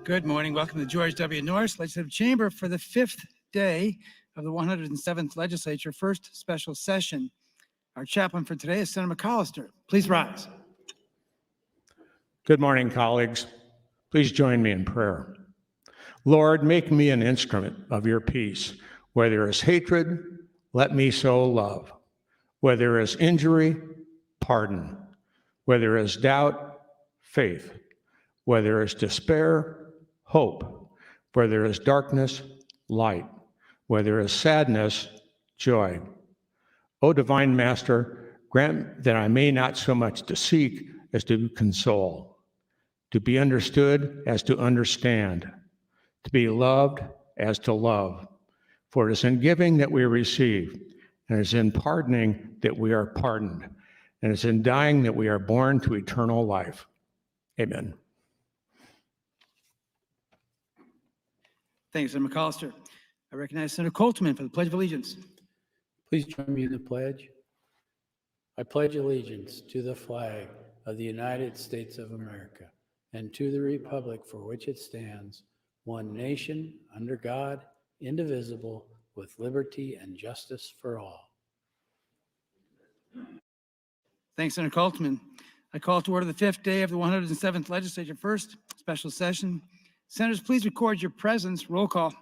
Good morning. Welcome to George W. Norris Legislative Chamber for the fifth day of the 107th Legislature, first special session. Our chaplain for today is Senator McAllister. Please rise. Good morning, colleagues. Please join me in prayer. Lord, make me an instrument of your peace. Where there is hatred, let me sow love. Where there is injury, pardon. Where there is doubt, faith. Where there is despair, hope. Where there is darkness, light. Where there is sadness, joy. O divine Master, grant that I may not so much to seek as to console, to be understood as to understand, to be loved as to love. For it is in giving that we receive, and it is in pardoning that we are pardoned, and it is in dying that we are born to eternal life. Amen. Thank you, Senator McAllister. I recognize Senator Coltman for the Pledge of Allegiance. Please join me in the pledge. I pledge allegiance to the flag of the United States of America and to the republic for which it stands, one nation, under God, indivisible, with liberty and justice for all. Thanks, Senator Coltman. I call to order the fifth day of the 107th Legislature, first special session. Senators, please record your presence. Roll call.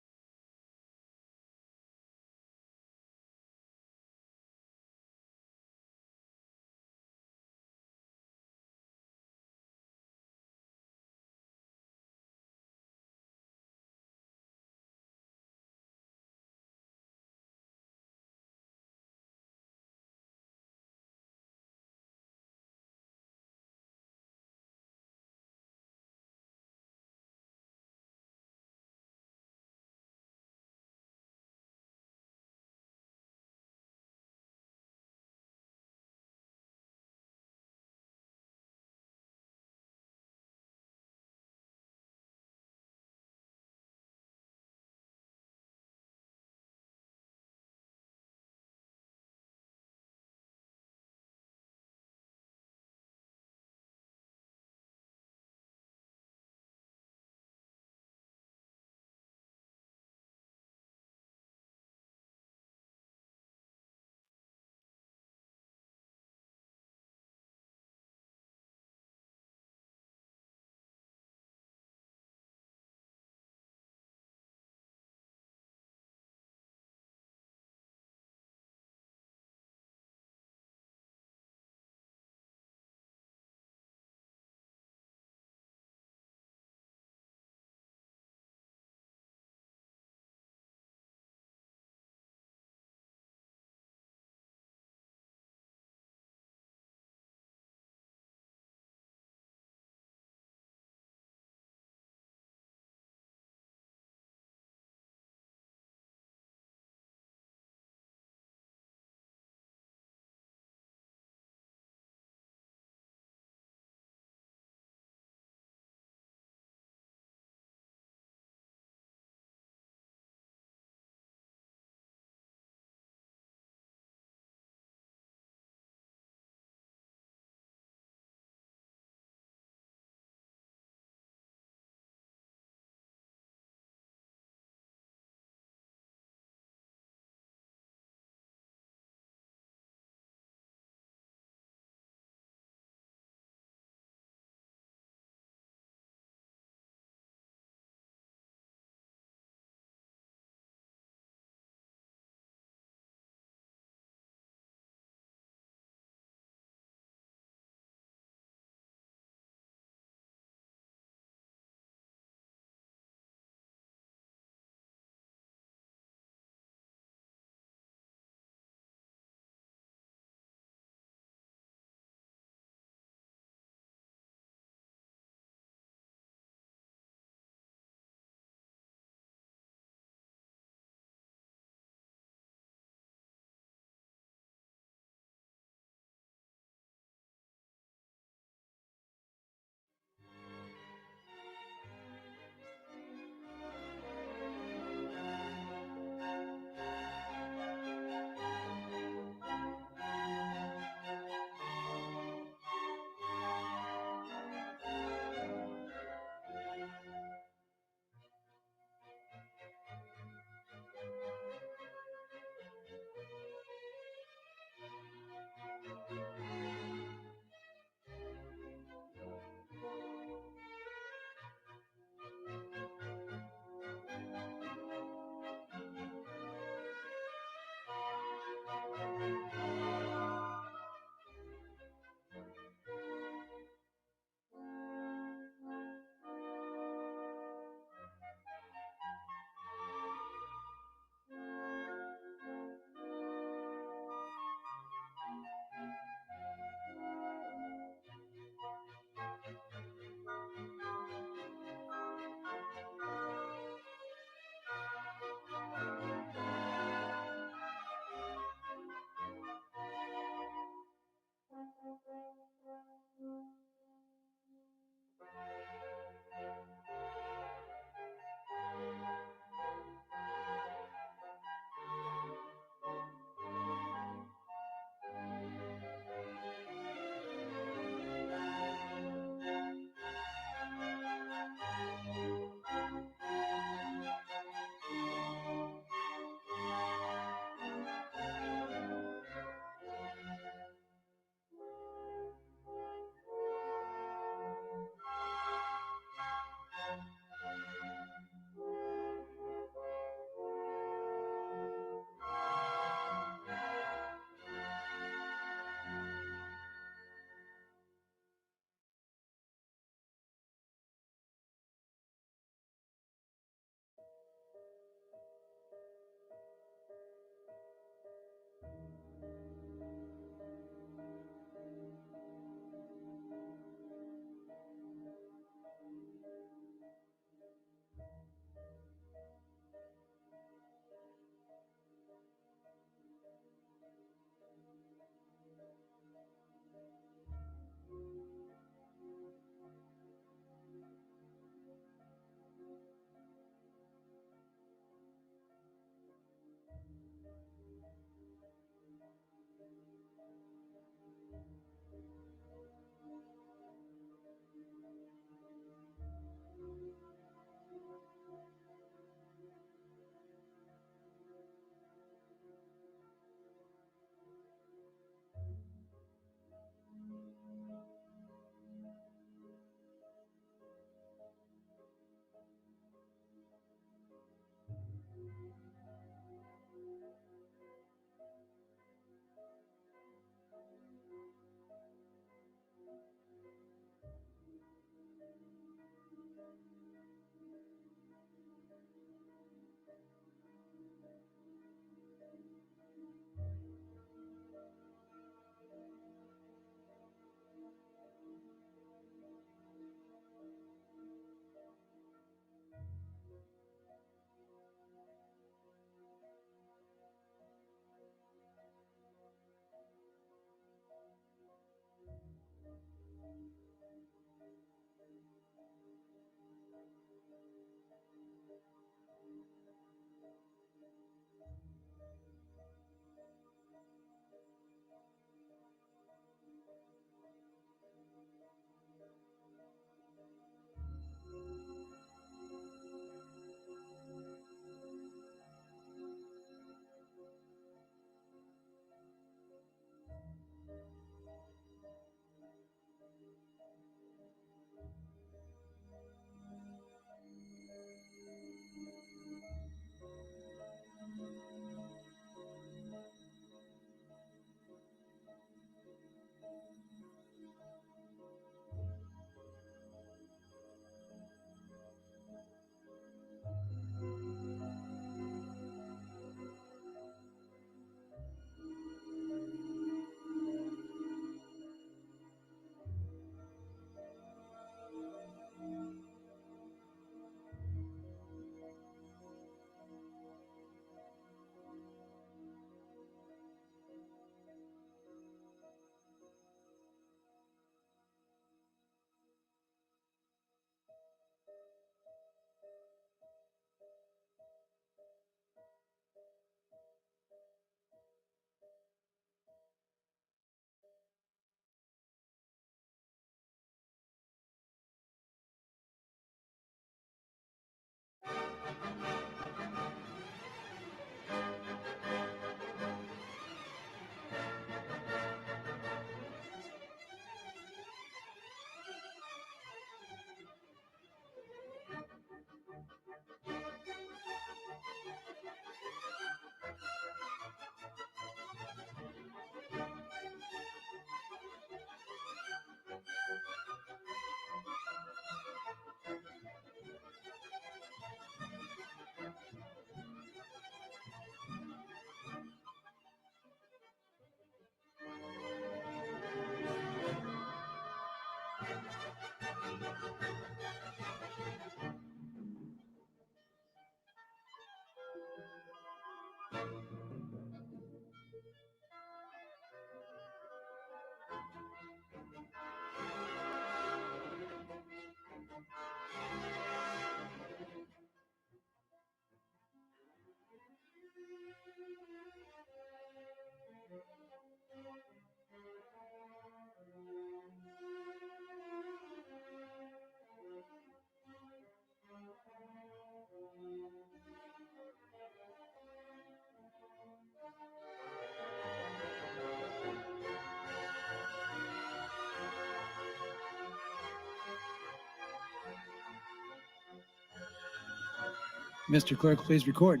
Mr. Clerk, please record.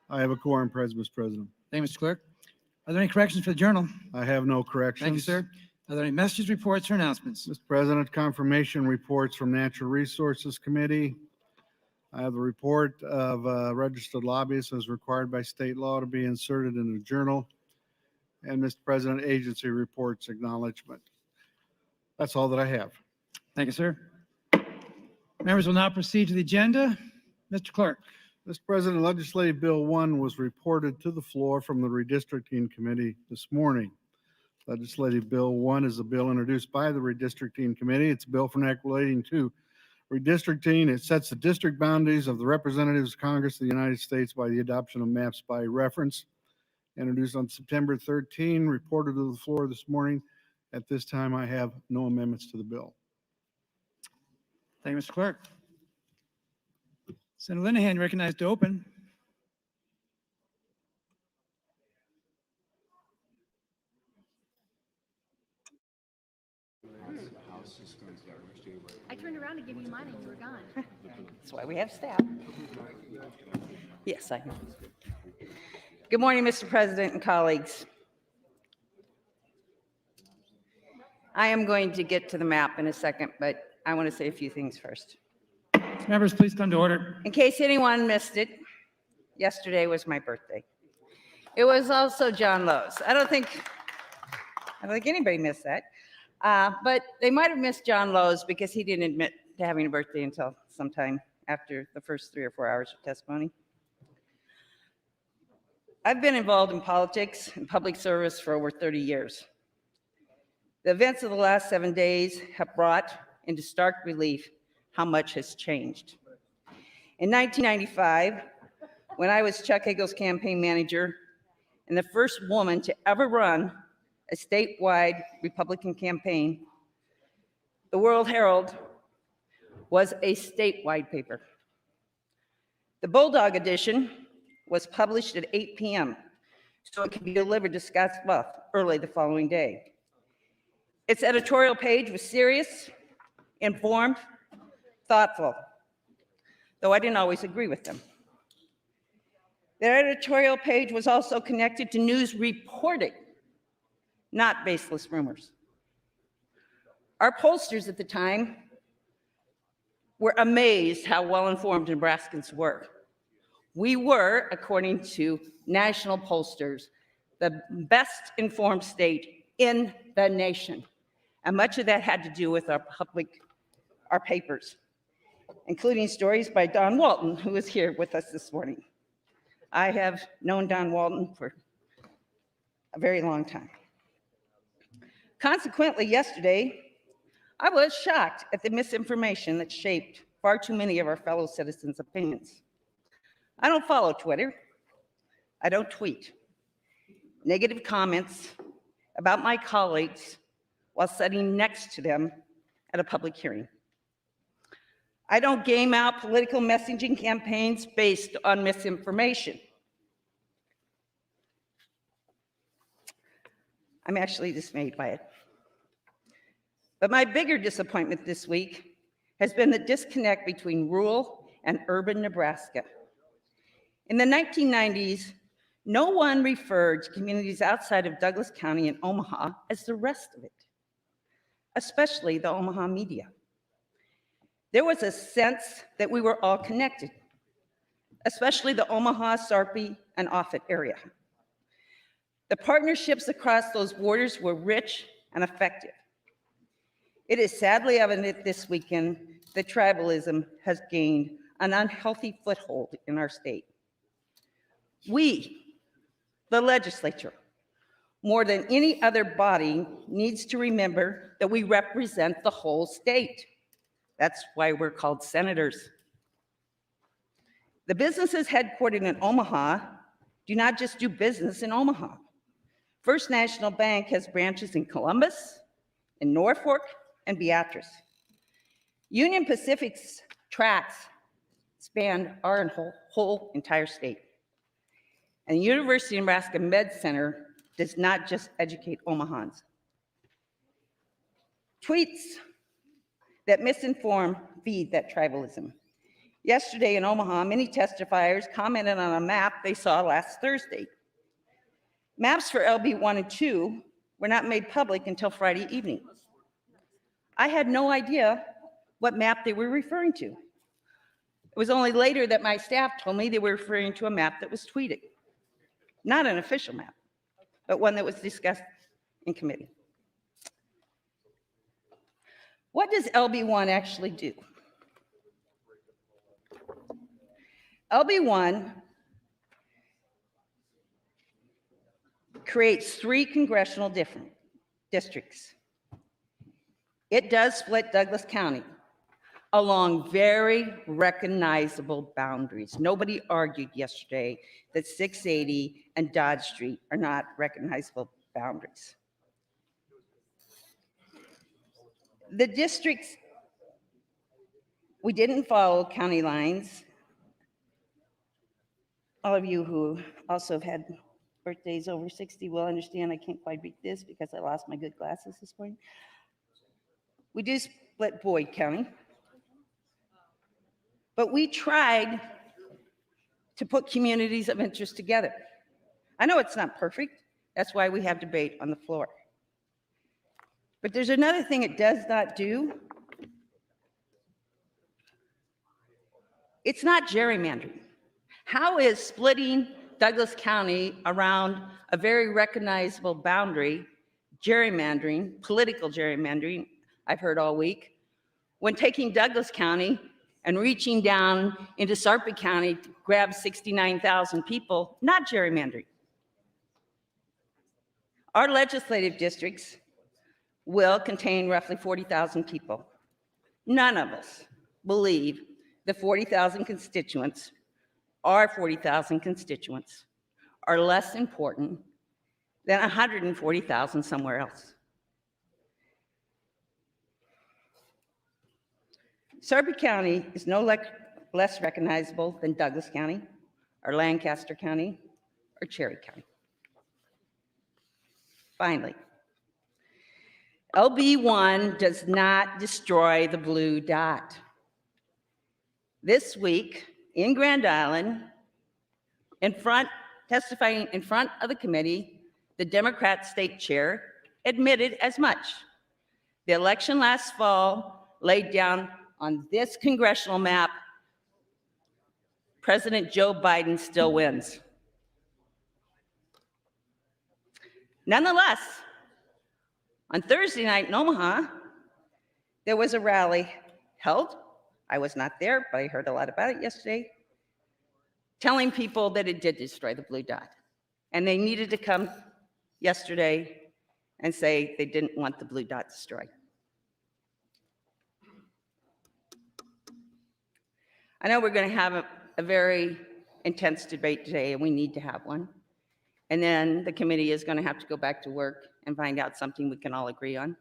I have a quorum present, Mr. President. Thank you, Mr. Clerk. Are there any corrections for the journal? I have no corrections. Thank you, sir. Are there any messages, reports, or announcements? Mr. President, confirmation reports from Natural Resources Committee. I have the report of registered lobbyists as required by state law to be inserted in the journal. And Mr. President, agency reports acknowledgement. That's all that I have. Thank you, sir. Members will now proceed to the agenda. Mr. Clerk. Mr. President, Legislative Bill 1 was reported to the floor from the Redistricting Committee this morning. Legislative Bill 1 is a bill introduced by the Redistricting Committee. It's a bill for an act relating to redistricting. It sets the district boundaries of the representatives of Congress of the United States by the adoption of maps by reference. Introduced on September 13, reported to the floor this morning. At this time, I have no amendments to the bill. Thank you, Mr. Clerk. Senator Linehan recognized to open. I turned around to give you mine and you were gone. That's why we have staff. Yes, I know. Good morning, Mr. President and colleagues. I am going to get to the map in a second, but I want to say a few things first. Members, please come to order. In case anyone missed it, yesterday was my birthday. It was also John Lowe's. I don't think anybody missed that. But they might have missed John Lowe's because he didn't admit to having a birthday until sometime after the first 3 or 4 hours of testimony. I've been involved in politics and public service for over 30 years. The events of the last 7 days have brought into stark relief how much has changed. In 1995, when I was Chuck Hagel's campaign manager and the first woman to ever run a statewide Republican campaign, the World Herald was a statewide paper. The Bulldog edition was published at 8 p.m., so it could be delivered to Scottsbluff early the following day. Its editorial page was serious, informed, thoughtful, though I didn't always agree with them. Their editorial page was also connected to news reporting, not baseless rumors. Our pollsters at the time were amazed how well-informed Nebraskans were. We were, according to national pollsters, the best informed state in the nation. And much of that had to do with our papers, including stories by Don Walton, who is here with us this morning. I have known Don Walton for a very long time. Consequently, yesterday, I was shocked at the misinformation that shaped far too many of our fellow citizens' opinions. I don't follow Twitter. I don't tweet. Negative comments about my colleagues while sitting next to them at a public hearing. I don't game out political messaging campaigns based on misinformation. I'm actually dismayed by it. But my bigger disappointment this week has been the disconnect between rural and urban Nebraska. In the 1990s, no one referred to communities outside of Douglas County and Omaha as the rest of it, especially the Omaha media. There was a sense that we were all connected, especially the Omaha, Sarpy, and Offutt area. The partnerships across those borders were rich and effective. It is sadly evident this weekend that tribalism has gained an unhealthy foothold in our state. We, the legislature, more than any other body, needs to remember that we represent the whole state. That's why we're called senators. The businesses headquartered in Omaha do not just do business in Omaha. First National Bank has branches in Columbus, in Norfolk, and Beatrice. Union Pacific's tracks span our whole entire state. And the University of Nebraska Med Center does not just educate Omahans. Tweets that misinform feed that tribalism. Yesterday in Omaha, many testifiers commented on a map they saw last Thursday. Maps for LB 1 and 2 were not made public until Friday evening. I had no idea what map they were referring to. It was only later that my staff told me they were referring to a map that was tweeted. Not an official map, but one that was discussed in committee. What does LB1 actually do? LB1 creates 3 congressional districts. It does split Douglas County along very recognizable boundaries. Nobody argued yesterday that 680 and Dodge Street are not recognizable boundaries. The districts, we didn't follow county lines. All of you who also have had birthdays over 60 will understand I can't quite read this because I lost my good glasses this morning. We do split Boyd County, but we tried to put communities of interest together. I know it's not perfect. That's why we have debate on the floor. But there's another thing it does not do. It's not gerrymandering. How is splitting Douglas County around a very recognizable boundary gerrymandering, political gerrymandering, I've heard all week, when taking Douglas County and reaching down into Sarpy County to grab 69,000 people, not gerrymandering. Our legislative districts will contain roughly 40,000 people. None of us believe the 40,000 constituents, our 40,000 constituents, are less important than 140,000 somewhere else. Sarpy County is no less recognizable than Douglas County, or Lancaster County, or Cherry County. Finally, LB1 does not destroy the blue dot. This week in Grand Island, testifying in front of the committee, the Democrat state chair admitted as much. The election last fall laid down on this congressional map, President Joe Biden still wins. Nonetheless, on Thursday night in Omaha, there was a rally held. I was not there, but I heard a lot about it yesterday, telling people that it did destroy the blue dot. And they needed to come yesterday and say they didn't want the blue dot destroyed. I know we're going to have a very intense debate today, and we need to have one. And then the committee is going to have to go back to work and find out something we can all agree on.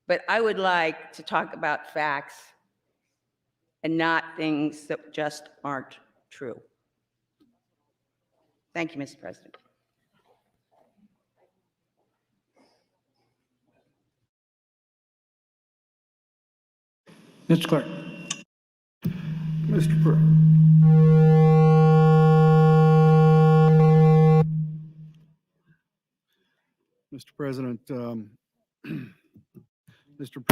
But I would like to talk about facts and not things that just aren't true. Thank you, Mr. President. Mr. Clerk. Mr. President, Mr.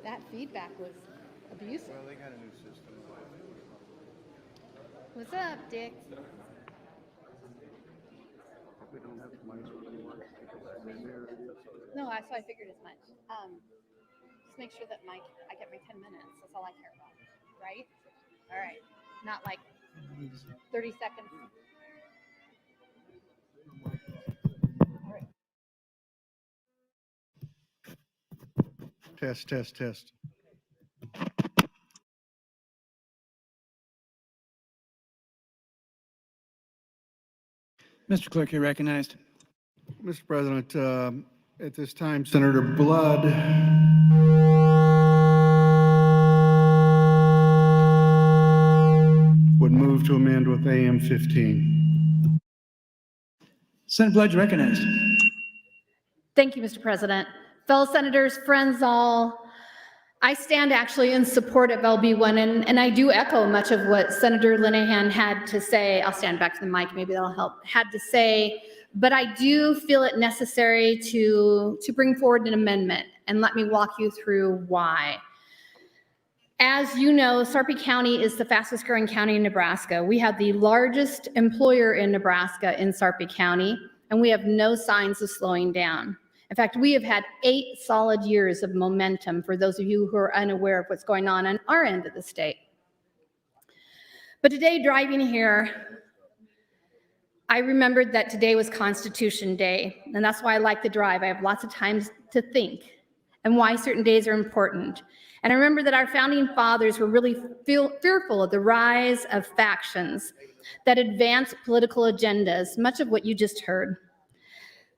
That feedback was abusive. Well, they got a new system. What's up, Dick? We don't have mics anymore. No, so I figured as much. Just make sure that I get my 10 minutes. That's all I care about, right? All right. Not like 30 seconds. Test, test, test. Mr. Clerk, you're recognized. Mr. President, at this time, Senator Blood would move to amend with AM 15. Senator Blood, you're recognized. Thank you, Mr. President. Fellow senators, friends all, I stand actually in support of LB1, and I do echo much of what Senator Linehan had to say. I'll stand back to the mic, maybe that'll help, had to say, but I do feel it necessary to bring forward an amendment, and let me walk you through why. As you know, Sarpy County is the fastest growing county in Nebraska. We have the largest employer in Nebraska in Sarpy County, and we have no signs of slowing down. In fact, we have had 8 solid years of momentum for those of you who are unaware of what's going on our end of the state. But today, driving here, I remembered that today was Constitution Day, and that's why I like the drive. I have lots of time to think and why certain days are important. And I remember that our founding fathers were really fearful of the rise of factions that advance political agendas, much of what you just heard.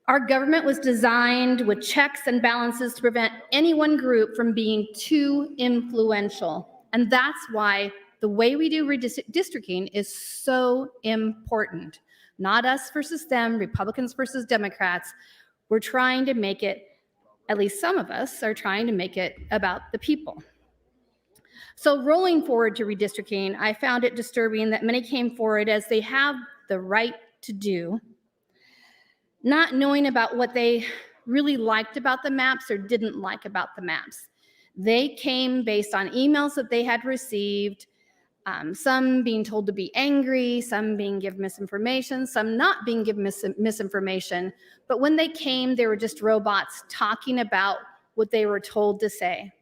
Our government was designed with checks and balances to prevent any one group from being too influential. And that's why the way we do redistricting is so important. Not us versus them, Republicans versus Democrats. We're trying to make it, at least some of us are trying to make it about the people. So rolling forward to redistricting, I found it disturbing that many came forward as they have the right to do, not knowing about what they really liked about the maps or didn't like about the maps. They came based on emails that they had received, some being told to be angry, some being given misinformation, some not being given misinformation. But when they came, they were just robots talking about what they were told to say.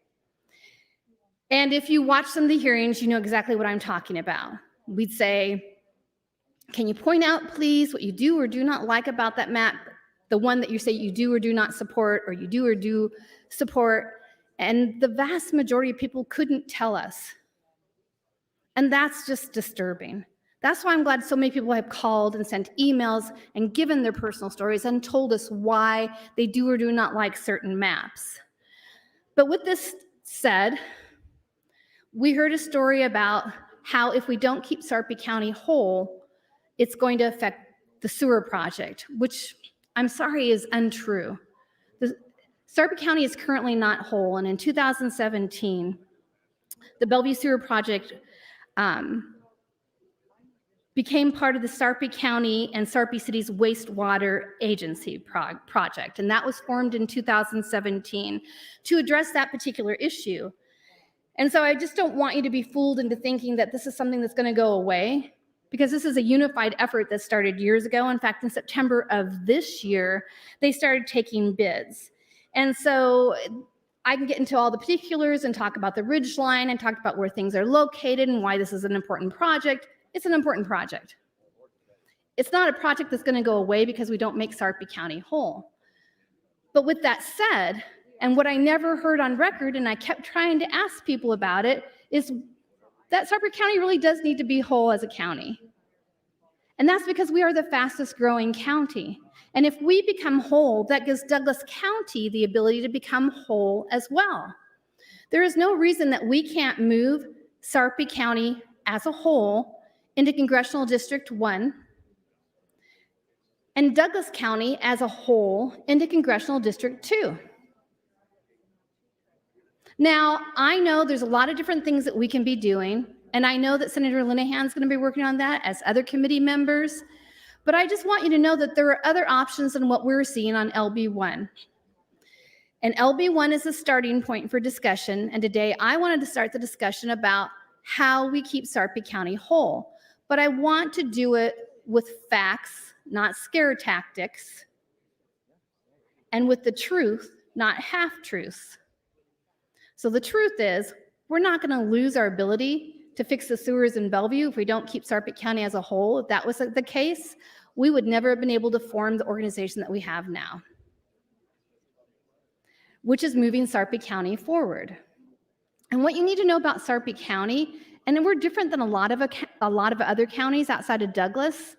And if you watch some of the hearings, you know exactly what I'm talking about. We'd say, can you point out, please, what you do or do not like about that map, the one that you say you do or do not support, or you do or do support? And the vast majority of people couldn't tell us. And that's just disturbing. That's why I'm glad so many people have called and sent emails and given their personal stories and told us why they do or do not like certain maps. But with this said, we heard a story about how if we don't keep Sarpy County whole, it's going to affect the sewer project, which I'm sorry is untrue. Sarpy County is currently not whole, and in 2017, the Bellevue Sewer Project became part of the Sarpy County and Sarpy City's wastewater agency project, and that was formed in 2017 to address that particular issue. And so I just don't want you to be fooled into thinking that this is something that's going to go away, because this is a unified effort that started years ago. In fact, in September of this year, they started taking bids. And so I can get into all the particulars and talk about the ridge line and talk about where things are located and why this is an important project. It's an important project. It's not a project that's going to go away because we don't make Sarpy County whole. But with that said, and what I never heard on record, and I kept trying to ask people about it, is that Sarpy County really does need to be whole as a county. And that's because we are the fastest growing county. And if we become whole, that gives Douglas County the ability to become whole as well. There is no reason that we can't move Sarpy County as a whole into Congressional District 1 and Douglas County as a whole into Congressional District 2. Now, I know there's a lot of different things that we can be doing, and I know that Senator Linehan is going to be working on that, as other committee members, but I just want you to know that there are other options than what we're seeing on LB1. And LB1 is a starting point for discussion. And today I wanted to start the discussion about how we keep Sarpy County whole. But I want to do it with facts, not scare tactics, and with the truth, not half-truths. So the truth is, we're not going to lose our ability to fix the sewers in Bellevue if we don't keep Sarpy County as a whole. If that was the case, we would never have been able to form the organization that we have now, which is moving Sarpy County forward. And what you need to know about Sarpy County, and we're different than a lot of other counties outside of Douglas.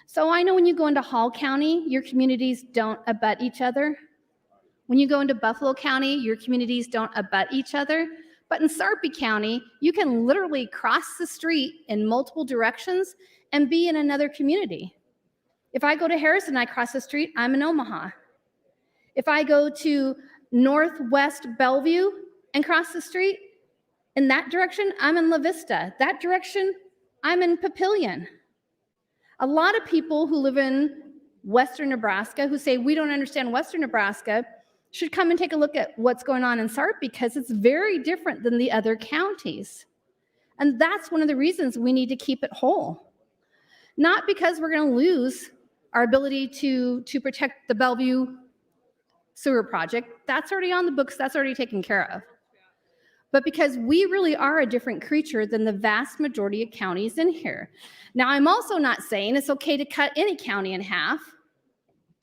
So I know when you go into Hall County, your communities don't abut each other. When you go into Buffalo County, your communities don't abut each other. But in Sarpy County, you can literally cross the street in multiple directions and be in another community. If I go to Harrison, I cross the street, I'm in Omaha. If I go to Northwest Bellevue and cross the street, in that direction, I'm in La Vista. That direction, I'm in Papillion. A lot of people who live in Western Nebraska who say we don't understand Western Nebraska should come and take a look at what's going on in Sarpy because it's very different than the other counties. And that's one of the reasons we need to keep it whole. Not because we're going to lose our ability to protect the Bellevue sewer project. That's already on the books. That's already taken care of. But because we really are a different creature than the vast majority of counties in here. Now, I'm also not saying it's okay to cut any county in half,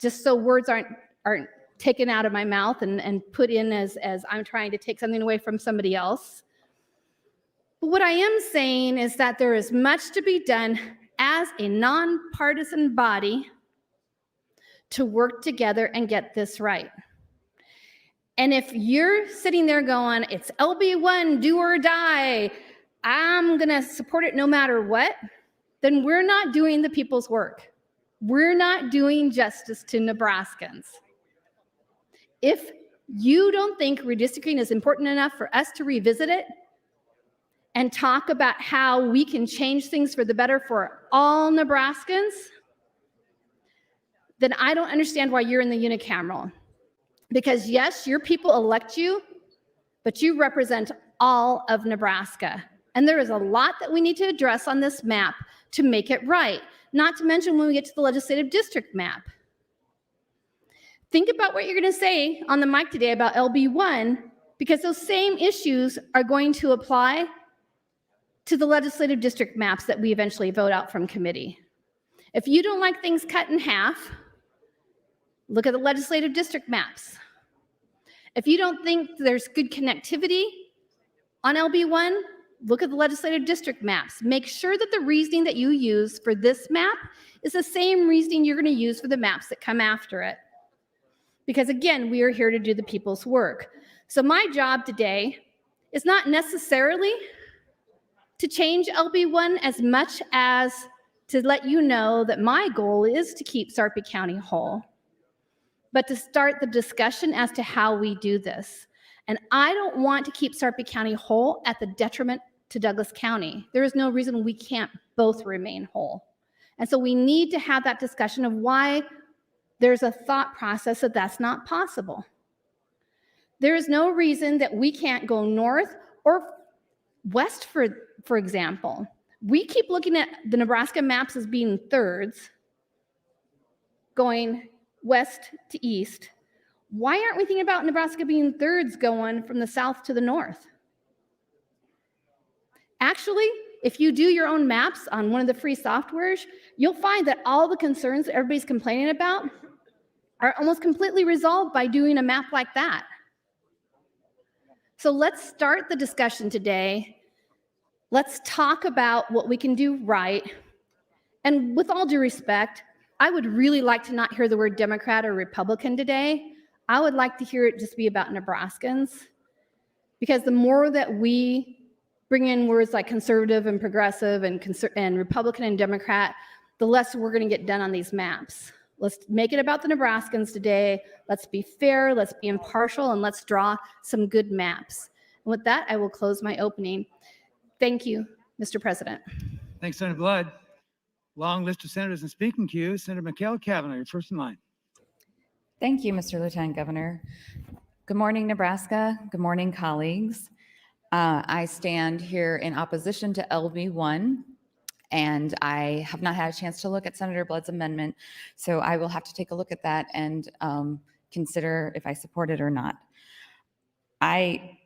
just so words aren't taken out of my mouth and put in as I'm trying to take something away from somebody else. But what I am saying is that there is much to be done as a nonpartisan body to work together and get this right. And if you're sitting there going, it's LB1, do or die, I'm going to support it no matter what, then we're not doing the people's work. We're not doing justice to Nebraskans. If you don't think redistricting is important enough for us to revisit it and talk about how we can change things for the better for all Nebraskans, then I don't understand why you're in the unicameral. Because yes, your people elect you, but you represent all of Nebraska. And there is a lot that we need to address on this map to make it right. Not to mention when we get to the legislative district map. Think about what you're going to say on the mic today about LB1, because those same issues are going to apply to the legislative district maps that we eventually vote out from committee. If you don't like things cut in half, look at the legislative district maps. If you don't think there's good connectivity on LB1, look at the legislative district maps. Make sure that the reasoning that you use for this map is the same reasoning you're going to use for the maps that come after it. Because again, we are here to do the people's work. So my job today is not necessarily to change LB1 as much as to let you know that my goal is to keep Sarpy County whole, but to start the discussion as to how we do this. And I don't want to keep Sarpy County whole at the detriment to Douglas County. There is no reason we can't both remain whole. And so we need to have that discussion of why there's a thought process that that's not possible. There is no reason that we can't go north or west, for example. We keep looking at the Nebraska maps as being thirds, going west to east. Why aren't we thinking about Nebraska being thirds going from the south to the north? Actually, if you do your own maps on one of the free softwares, you'll find that all the concerns that everybody's complaining about are almost completely resolved by doing a map like that. So let's start the discussion today. Let's talk about what we can do right. And with all due respect, I would really like to not hear the word Democrat or Republican today. I would like to hear it just be about Nebraskans. Because the more that we bring in words like conservative and progressive and Republican and Democrat, the less we're going to get done on these maps. Let's make it about the Nebraskans today. Let's be fair, let's be impartial, and let's draw some good maps. And with that, I will close my opening. Thank you, Mr. President. Thanks, Senator Blood. Long list of senators in speaking queue. Senator McHale Kavanaugh, you're first in line. Thank you, Mr. Lieutenant Governor. Good morning, Nebraska. Good morning, colleagues. I stand here in opposition to LB1, and I have not had a chance to look at Senator Blood's amendment, so I will have to take a look at that and consider if I support it or not. I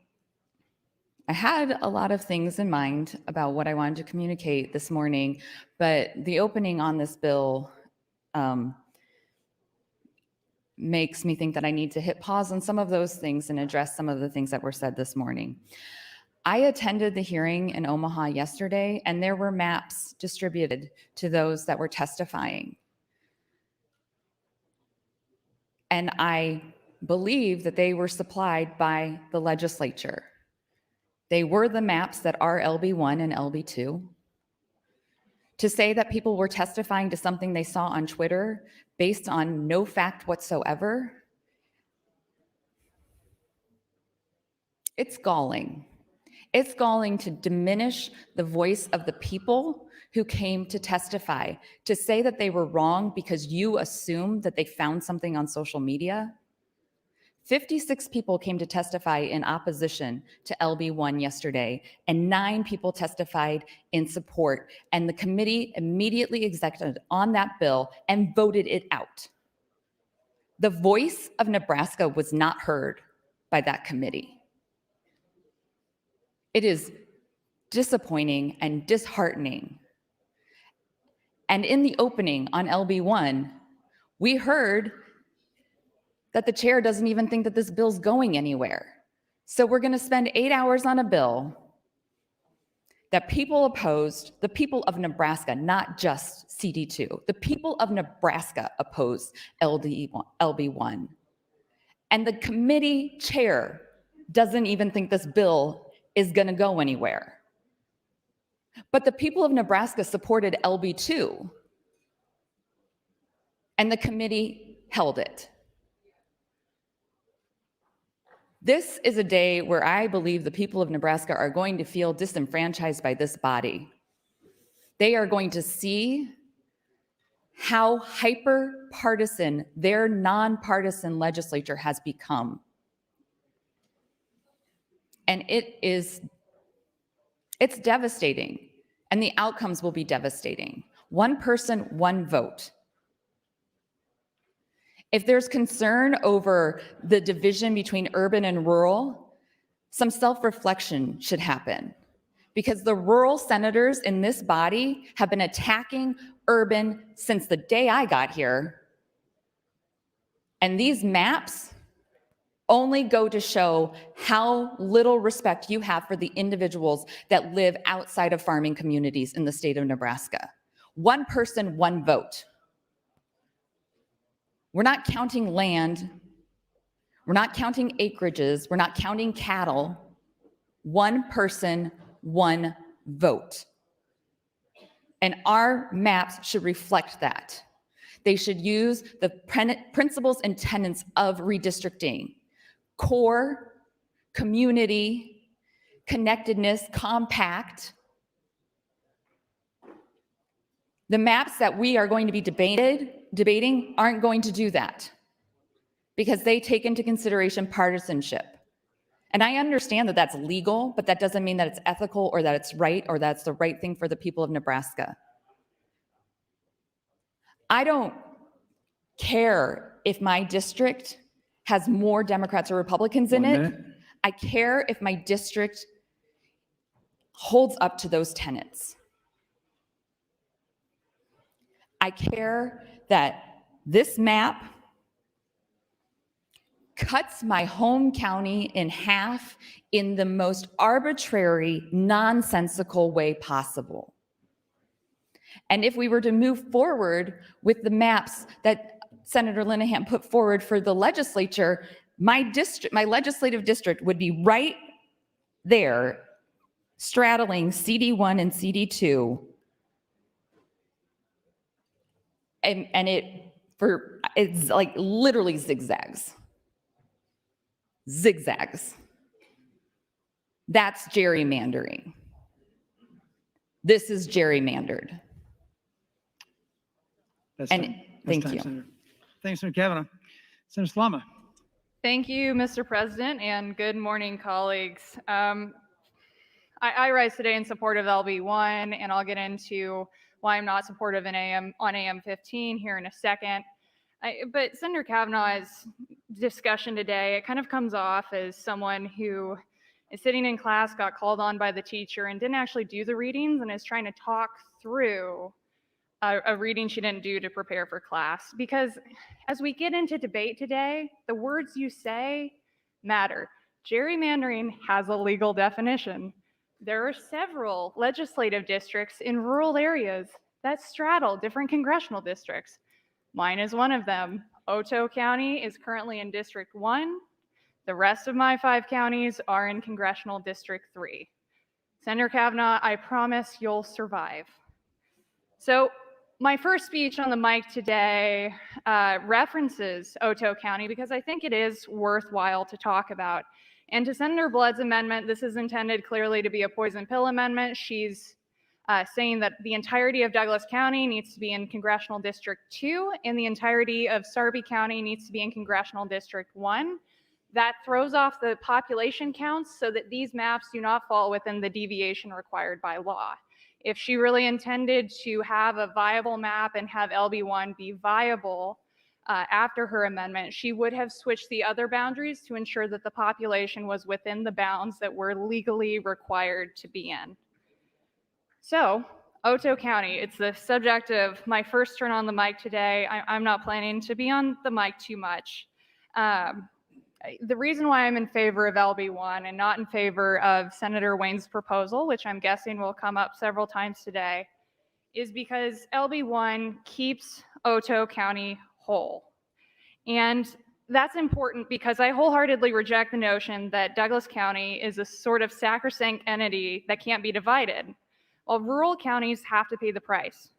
had a lot of things in mind about what I wanted to communicate this morning, but the opening on this bill makes me think that I need to hit pause on some of those things and address some of the things that were said this morning. I attended the hearing in Omaha yesterday, and there were maps distributed to those that were testifying. And I believe that they were supplied by the legislature. They were the maps that are LB1 and LB2. To say that people were testifying to something they saw on Twitter based on no fact whatsoever, it's galling. It's galling to diminish the voice of the people who came to testify, to say that they were wrong because you assumed that they found something on social media. 56 people came to testify in opposition to LB1 yesterday, and 9 people testified in support, and the committee immediately executed on that bill and voted it out. The voice of Nebraska was not heard by that committee. It is disappointing and disheartening. And in the opening on LB1, we heard that the chair doesn't even think that this bill's going anywhere. So we're going to spend 8 hours on a bill that people opposed, the people of Nebraska, not just CD2. The people of Nebraska opposed LB1. And the committee chair doesn't even think this bill is going to go anywhere. But the people of Nebraska supported LB2, and the committee held it. This is a day where I believe the people of Nebraska are going to feel disenfranchised by this body. They are going to see how hyper-partisan their nonpartisan legislature has become. And it's devastating, and the outcomes will be devastating. One person, one vote. If there's concern over the division between urban and rural, some self-reflection should happen, because the rural senators in this body have been attacking urban since the day I got here. And these maps only go to show how little respect you have for the individuals that live outside of farming communities in the state of Nebraska. One person, one vote. We're not counting land. We're not counting acreages. We're not counting cattle. One person, one vote. And our maps should reflect that. They should use the principles and tenets of redistricting: core, community, connectedness, compact. The maps that we are going to be debating aren't going to do that, because they take into consideration partisanship. And I understand that that's legal, but that doesn't mean that it's ethical or that it's right or that's the right thing for the people of Nebraska. I don't care if my district has more Democrats or Republicans in it. I care if my district holds up to those tenets. I care that this map cuts my home county in half in the most arbitrary, nonsensical way possible. And if we were to move forward with the maps that Senator Linehan put forward for the legislature, my legislative district would be right there, straddling CD1 and CD2. And it's like literally zigzags. Zigzags. That's gerrymandering. This is gerrymandered. That's And time. thank That's time, you. Senator. Thanks, Senator Kavanaugh. Senator Slama. Thank you, Mr. President, and good morning, colleagues. I rise today in support of LB1, and I'll get into why I'm not supportive on AM 15 here in a second. But Senator Kavanaugh's discussion today, it kind of comes off as someone who is sitting in class, got called on by the teacher, and didn't actually do the readings, and is trying to talk through a reading she didn't do to prepare for class. Because as we get into debate today, the words you say matter. Gerrymandering has a legal definition. There are several legislative districts in rural areas that straddle different congressional districts. Mine is one of them. Otoe County is currently in District 1. The rest of my 5 counties are in Congressional District 3. Senator Kavanaugh, I promise you'll survive. So my first speech on the mic today references Otoe County because I think it is worthwhile to talk about. And to Senator Blood's amendment, this is intended clearly to be a poison pill amendment. She's saying that the entirety of Douglas County needs to be in Congressional District 2 and the entirety of Sarpy County needs to be in Congressional District 1. That throws off the population counts so that these maps do not fall within the deviation required by law. If she really intended to have a viable map and have LB1 be viable after her amendment, she would have switched the other boundaries to ensure that the population was within the bounds that we're legally required to be in. So, Otoe County, it's the subject of my first turn on the mic today. I'm not planning to be on the mic too much. The reason why I'm in favor of LB1 and not in favor of Senator Wayne's proposal, which I'm guessing will come up several times today, is because LB1 keeps Otoe County whole. And that's important because I wholeheartedly reject the notion that Douglas County is a sort of sacrosanct entity that can't be divided. Well, rural counties have to pay the price.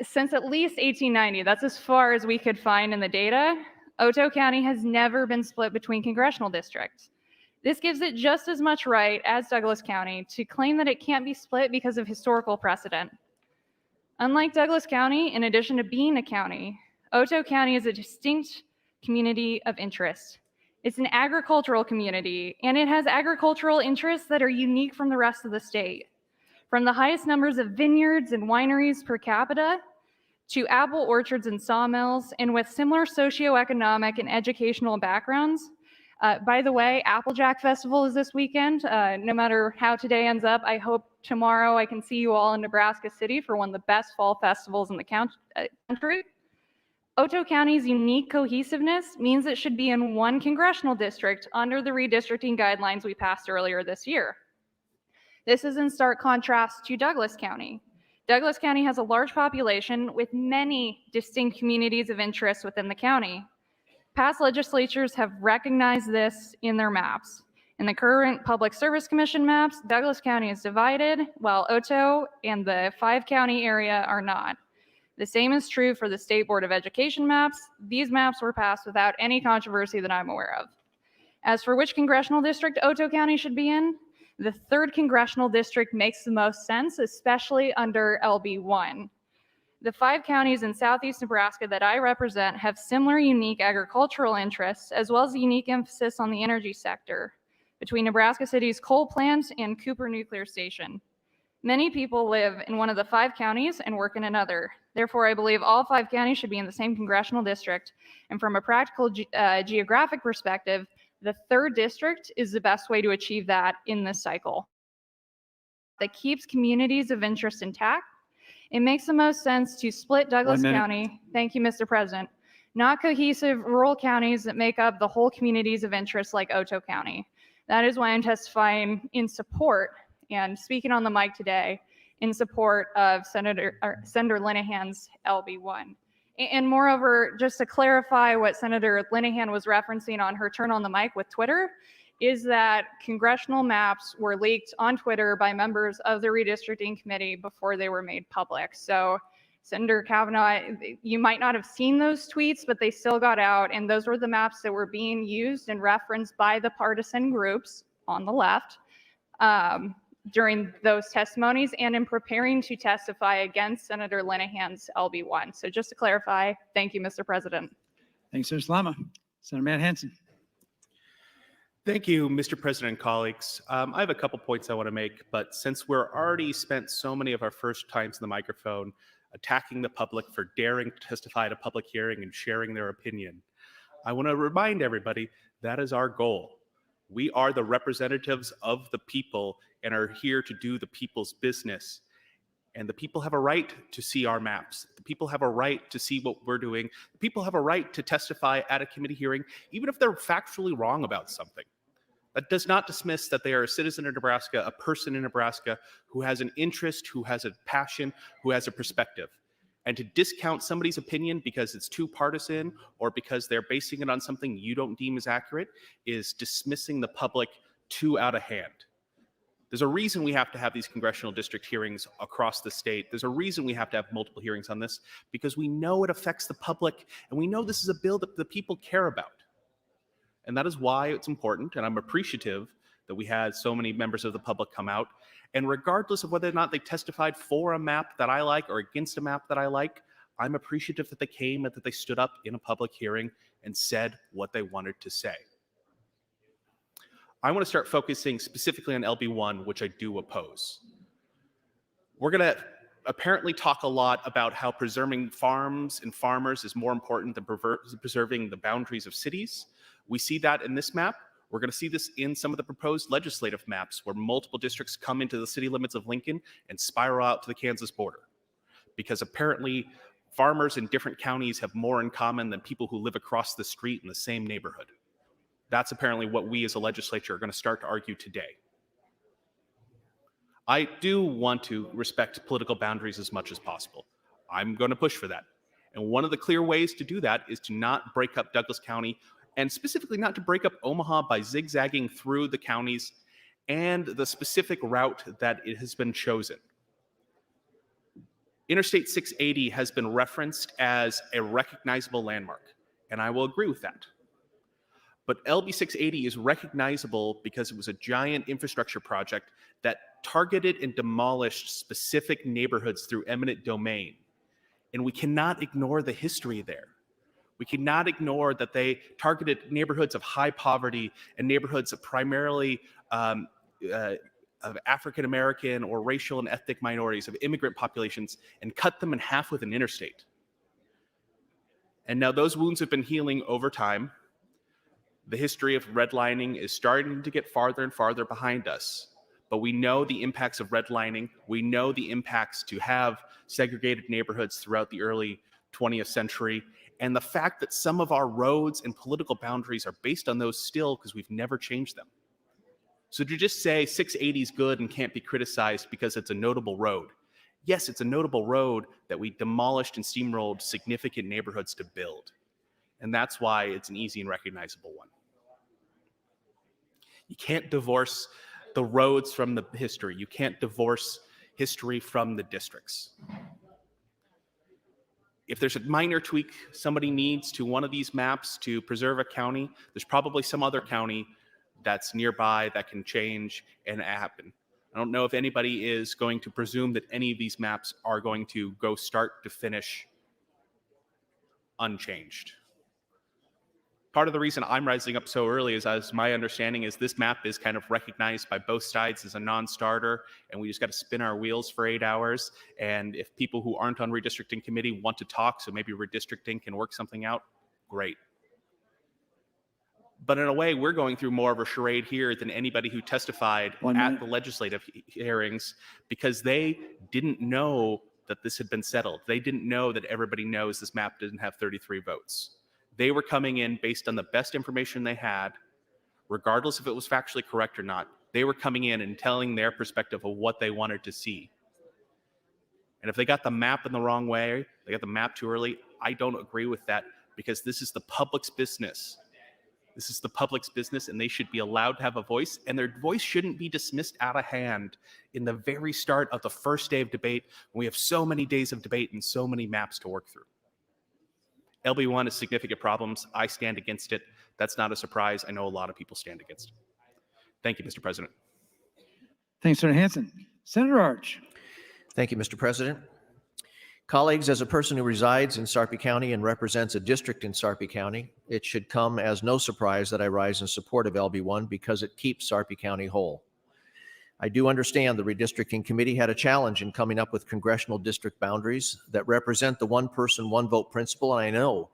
Since at least 1890, that's as far as we could find in the data, Otoe County has never been split between congressional districts. This gives it just as much right as Douglas County to claim that it can't be split because of historical precedent. Unlike Douglas County, in addition to being a county, Otoe County is a distinct community of interest. It's an agricultural community, and it has agricultural interests that are unique from the rest of the state. From the highest numbers of vineyards and wineries per capita, to apple orchards and sawmills, and with similar socioeconomic and educational backgrounds. By the way, Applejack Festival is this weekend. No matter how today ends up, I hope tomorrow I can see you all in Nebraska City for one of the best fall festivals in the country. Otoe County's unique cohesiveness means it should be in one congressional district under the redistricting guidelines we passed earlier this year. This is in stark contrast to Douglas County. Douglas County has a large population with many distinct communities of interest within the county. Past legislatures have recognized this in their maps. In the current Public Service Commission maps, Douglas County is divided, while Otoe and the 5-county area are not. The same is true for the State Board of Education maps. These maps were passed without any controversy that I'm aware of. As for which congressional district Otoe County should be in, the 3rd congressional district makes the most sense, especially under LB1. The 5 counties in southeast Nebraska that I represent have similar unique agricultural interests, as well as a unique emphasis on the energy sector between Nebraska City's coal plant and Cooper Nuclear Station. Many people live in one of the 5 counties and work in another. Therefore, I believe all 5 counties should be in the same congressional district. And from a practical geographic perspective, the 3rd district is the best way to achieve that in this cycle. That keeps communities of interest intact. It makes the most sense to split Douglas County. Thank you, Mr. President. Not cohesive rural counties that make up the whole communities of interest like Otoe County. That is why I'm testifying in support and speaking on the mic today in support of Senator Linehan's LB1. And moreover, just to clarify what Senator Linehan was referencing on her turn on the mic with Twitter, is that congressional maps were leaked on Twitter by members of the redistricting committee before they were made public. So Senator Kavanaugh, you might not have seen those tweets, but they still got out, and those were the maps that were being used and referenced by the partisan groups on the left during those testimonies and in preparing to testify against Senator Linehan's LB1. So just to clarify, thank you, Mr. President. Thanks, Senator Slama. Senator Matt Hansen. Thank you, Mr. President and colleagues. I have a couple points I want to make, but since we're already spent so many of our first times in the microphone attacking the public for daring to testify at a public hearing and sharing their opinion, I want to remind everybody that is our goal. We are the representatives of the people and are here to do the people's business. And the people have a right to see our maps. The people have a right to see what we're doing. The people have a right to testify at a committee hearing, even if they're factually wrong about something. That does not dismiss that they are a citizen of Nebraska, a person in Nebraska who has an interest, who has a passion, who has a perspective. And to discount somebody's opinion because it's too partisan or because they're basing it on something you don't deem as accurate is dismissing the public too out of hand. There's a reason we have to have these congressional district hearings across the state. There's a reason we have to have multiple hearings on this, because we know it affects the public and we know this is a bill that the people care about. And that is why it's important, and I'm appreciative that we had so many members of the public come out. And regardless of whether or not they testified for a map that I like or against a map that I like, I'm appreciative that they came and that they stood up in a public hearing and said what they wanted to say. I want to start focusing specifically on LB1, which I do oppose. We're going to apparently talk a lot about how preserving farms and farmers is more important than preserving the boundaries of cities. We see that in this map. We're going to see this in some of the proposed legislative maps where multiple districts come into the city limits of Lincoln and spiral out to the Kansas border. Because apparently farmers in different counties have more in common than people who live across the street in the same neighborhood. That's apparently what we as a legislature are going to start to argue today. I do want to respect political boundaries as much as possible. I'm going to push for that. And one of the clear ways to do that is to not break up Douglas County, and specifically not to break up Omaha by zigzagging through the counties and the specific route that it has been chosen. Interstate 680 has been referenced as a recognizable landmark, and I will agree with that. But LB 680 is recognizable because it was a giant infrastructure project that targeted and demolished specific neighborhoods through eminent domain. And we cannot ignore the history there. We cannot ignore that they targeted neighborhoods of high poverty and neighborhoods of primarily of African-American or racial and ethnic minorities, of immigrant populations, and cut them in half with an interstate. And now those wounds have been healing over time. The history of redlining is starting to get farther and farther behind us. But we know the impacts of redlining. We know the impacts to have segregated neighborhoods throughout the early 20th century. And the fact that some of our roads and political boundaries are based on those still because we've never changed them. So to just say 680 is good and can't be criticized because it's a notable road. Yes, it's a notable road that we demolished and steamrolled significant neighborhoods to build. And that's why it's an easy and recognizable one. You can't divorce the roads from the history. You can't divorce history from the districts. If there's a minor tweak somebody needs to one of these maps to preserve a county, there's probably some other county that's nearby that can change and happen. I don't know if anybody is going to presume that any of these maps are going to go start to finish unchanged. Part of the reason I'm rising up so early is, as my understanding is, this map is kind of recognized by both sides as a non-starter, and we just got to spin our wheels for 8 hours. And if people who aren't on redistricting committee want to talk, so maybe redistricting can work something out, great. But in a way, we're going through more of a charade here than anybody who testified at the legislative hearings, because they didn't know that this had been settled. They didn't know that everybody knows this map didn't have 33 votes. They were coming in based on the best information they had, regardless if it was factually correct or not. They were coming in and telling their perspective of what they wanted to see. And if they got the map in the wrong way, they got the map too early, I don't agree with that, because this is the public's business. This is the public's business, and they should be allowed to have a voice, and their voice shouldn't be dismissed out of hand in the very start of the first day of debate, when we have so many days of debate and so many maps to work through. LB1 has significant problems. I stand against it. That's not a surprise. I know a lot of people stand against it. Thank you, Mr. President. Thanks, Senator Hansen. Senator Arch. Thank you, Mr. President. Colleagues, as a person who resides in Sarpy County and represents a district in Sarpy County, it should come as no surprise that I rise in support of LB1 because it keeps Sarpy County whole. I do understand the Redistricting Committee had a challenge in coming up with congressional district boundaries that represent the one person, one vote principle, and I know,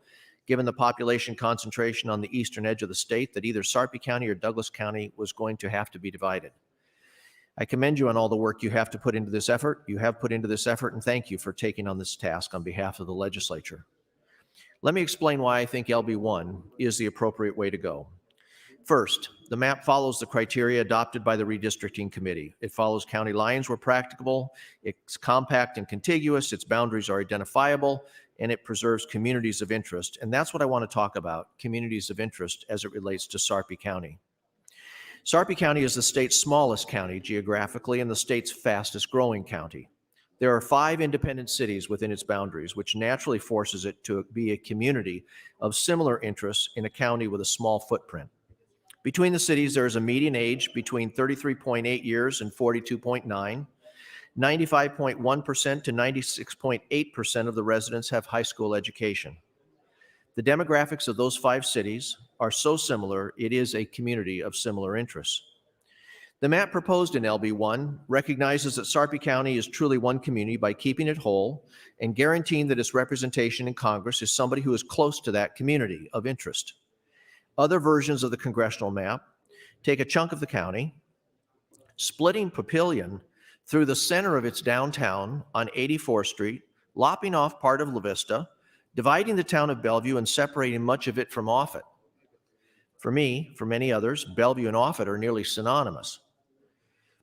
given the population concentration on the eastern edge of the state, that either Sarpy County or Douglas County was going to have to be divided. I commend you on all the work you have to put into this effort. You have put into this effort, and thank you for taking on this task on behalf of the legislature. Let me explain why I think LB1 is the appropriate way to go. First, the map follows the criteria adopted by the Redistricting Committee. It follows county lines where practicable, it's compact and contiguous, its boundaries are identifiable, and it preserves communities of interest. And that's what I want to talk about, communities of interest as it relates to Sarpy County. Sarpy County is the state's smallest county geographically and the state's fastest growing county. There are 5 independent cities within its boundaries, which naturally forces it to be a community of similar interests in a county with a small footprint. Between the cities, there is a median age between 33.8 years and 42.9. 95.1% to 96.8% of the residents have high school education. The demographics of those 5 cities are so similar, it is a community of similar interests. The map proposed in LB1 recognizes that Sarpy County is truly one community by keeping it whole and guaranteeing that its representation in Congress is somebody who is close to that community of interest. Other versions of the congressional map take a chunk of the county, splitting Papillion through the center of its downtown on 84th Street, lopping off part of La Vista, dividing the town of Bellevue and separating much of it from Offutt. For me, for many others, Bellevue and Offutt are nearly synonymous.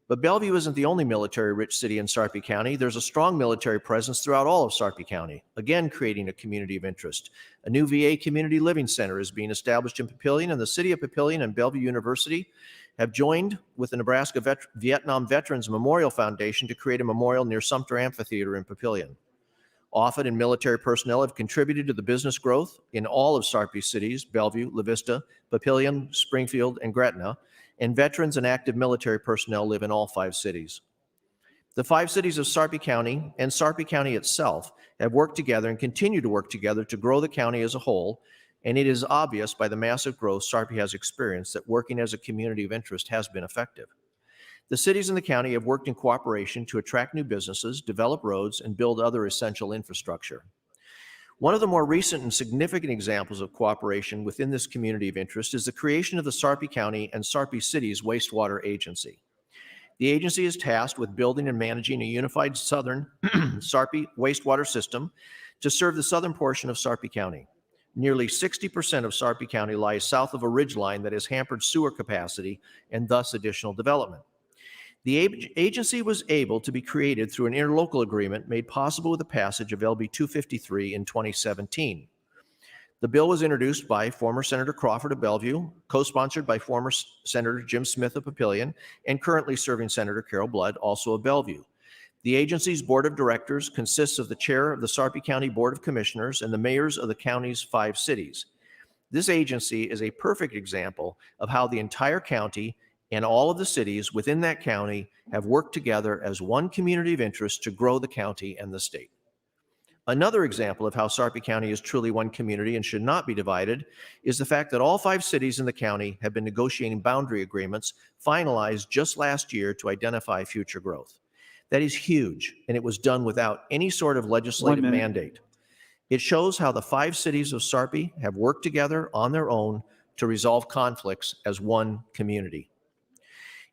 But Bellevue isn't the only military-rich city in Sarpy County. There's a strong military presence throughout all of Sarpy County, again creating a community of interest. A new VA Community Living Center is being established in Papillion, and the city of Papillion and Bellevue University have joined with the Nebraska Vietnam Veterans Memorial Foundation to create a memorial near Sumter Amphitheater in Papillion. Offutt and military personnel have contributed to the business growth in all of Sarpy's cities, Bellevue, La Vista, Papillion, Springfield, and Gretna, and veterans and active military personnel live in all 5 cities. The 5 cities of Sarpy County and Sarpy County itself have worked together and continue to work together to grow the county as a whole, and it is obvious by the massive growth Sarpy has experienced that working as a community of interest has been effective. The cities in the county have worked in cooperation to attract new businesses, develop roads, and build other essential infrastructure. One of the more recent and significant examples of cooperation within this community of interest is the creation of the Sarpy County and Sarpy City's Wastewater Agency. The agency is tasked with building and managing a unified southern Sarpy wastewater system to serve the southern portion of Sarpy County. Nearly 60% of Sarpy County lies south of a ridgeline that has hampered sewer capacity and thus additional development. The agency was able to be created through an interlocal agreement made possible with the passage of LB 253 in 2017. The bill was introduced by former Senator Crawford of Bellevue, co-sponsored by former Senator Jim Smith of Papillion, and currently serving Senator Carol Blood, also of Bellevue. The agency's board of directors consists of the chair of the Sarpy County Board of Commissioners and the mayors of the county's 5 cities. This agency is a perfect example of how the entire county and all of the cities within that county have worked together as one community of interest to grow the county and the state. Another example of how Sarpy County is truly one community and should not be divided is the fact that all 5 cities in the county have been negotiating boundary agreements finalized just last year to identify future growth. That is huge, and it was done without any sort of legislative mandate. It shows how the 5 cities of Sarpy have worked together on their own to resolve conflicts as one community.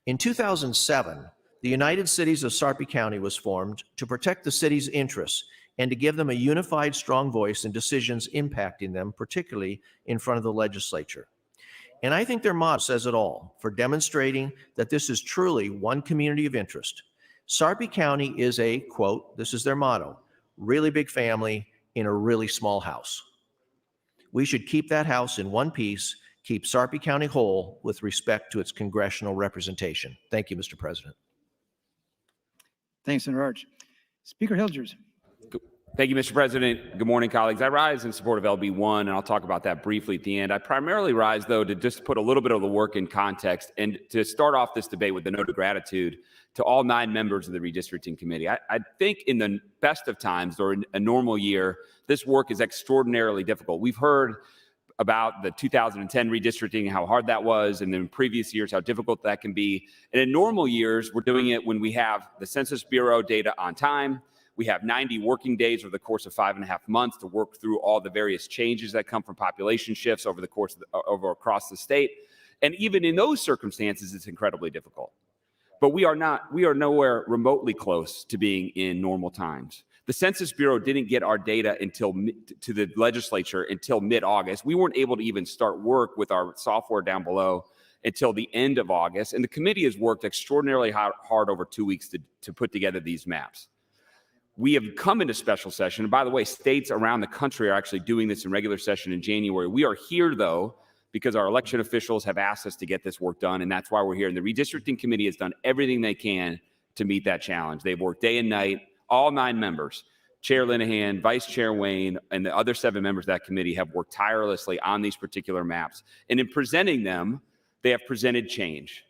In 2007, the United Cities of Sarpy County was formed to protect the city's interests and to give them a unified, strong voice in decisions impacting them, particularly in front of the legislature. And I think their motto says it all for demonstrating that this is truly one community of interest. Sarpy County is a, quote, this is their motto, really big family in a really small house. We should keep that house in one piece, keep Sarpy County whole with respect to its congressional representation. Thank you, Mr. President. Thanks, Senator Arch. Speaker Hilgers. Thank you, Mr. President. Good morning, colleagues. I rise in support of LB1, and I'll talk about that briefly at the end. I primarily rise, though, to just put a little bit of the work in context and to start off this debate with a note of gratitude to all 9 members of the Redistricting Committee. I think in the best of times or in a normal year, this work is extraordinarily difficult. We've heard about the 2010 redistricting, how hard that was, and in previous years, how difficult that can be. And in normal years, we're doing it when we have the Census Bureau data on time. We have 90 working days over the course of 5.5 months to work through all the various changes that come from population shifts over the course of across the state. And even in those circumstances, it's incredibly difficult. But we are nowhere remotely close to being in normal times. The Census Bureau didn't get our data to the legislature until mid-August. We weren't able to even start work with our software down below until the end of August. And the committee has worked extraordinarily hard over 2 weeks to put together these maps. We have come into special session. And by the way, states around the country are actually doing this in regular session in January. We are here, though, because our election officials have asked us to get this work done, and that's why we're here. And the Redistricting Committee has done everything they can to meet that challenge. They've worked day and night. All 9 members, Chair Linehan, Vice Chair Wayne, and the other 7 members of that committee have worked tirelessly on these particular maps. And in presenting them, they have presented change.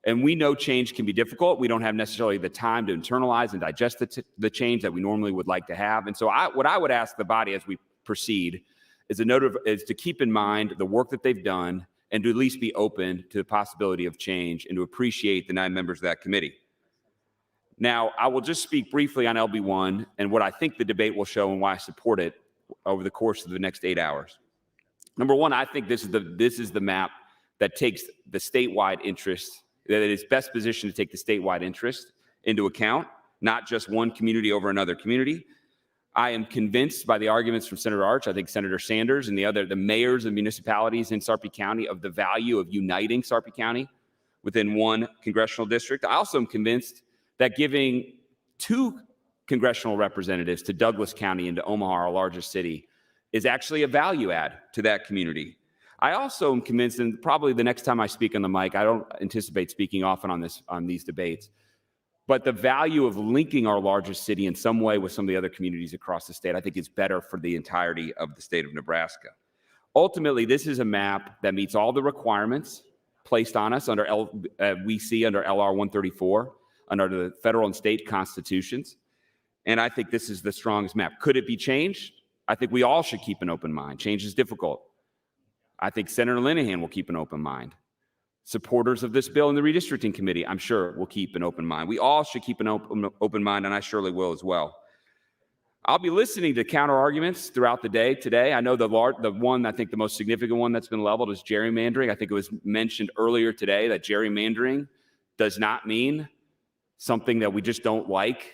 And we know change can be difficult. We don't have necessarily the time to internalize and digest the change that we normally would like to have. And so what I would ask the body as we proceed is to keep in mind the work that they've done and to at least be open to the possibility of change and to appreciate the 9 members of that committee. Now, I will just speak briefly on LB1 and what I think the debate will show and why I support it over the course of the next 8 hours. Number one, I think this is the map that takes the statewide interest, that it is best positioned to take the statewide interest into account, not just one community over another community. I am convinced by the arguments from Senator Arch, I think Senator Sanders and the mayors of municipalities in Sarpy County of the value of uniting Sarpy County within one congressional district. I also am convinced that giving 2 congressional representatives to Douglas County and to Omaha, our largest city, is actually a value add to that community. I also am convinced, and probably the next time I speak on the mic, I don't anticipate speaking often on these debates, but the value of linking our largest city in some way with some of the other communities across the state, I think is better for the entirety of the state of Nebraska. Ultimately, this is a map that meets all the requirements placed on us under we see under LR 134, under the federal and state constitutions. And I think this is the strongest map. Could it be changed? I think we all should keep an open mind. Change is difficult. I think Senator Linehan will keep an open mind. Supporters of this bill in the Redistricting Committee, I'm sure, will keep an open mind. We all should keep an open mind, and I surely will as well. I'll be listening to counter arguments throughout the day today. I know the one, I think the most significant one that's been leveled is gerrymandering. I think it was mentioned earlier today that gerrymandering does not mean something that we just don't like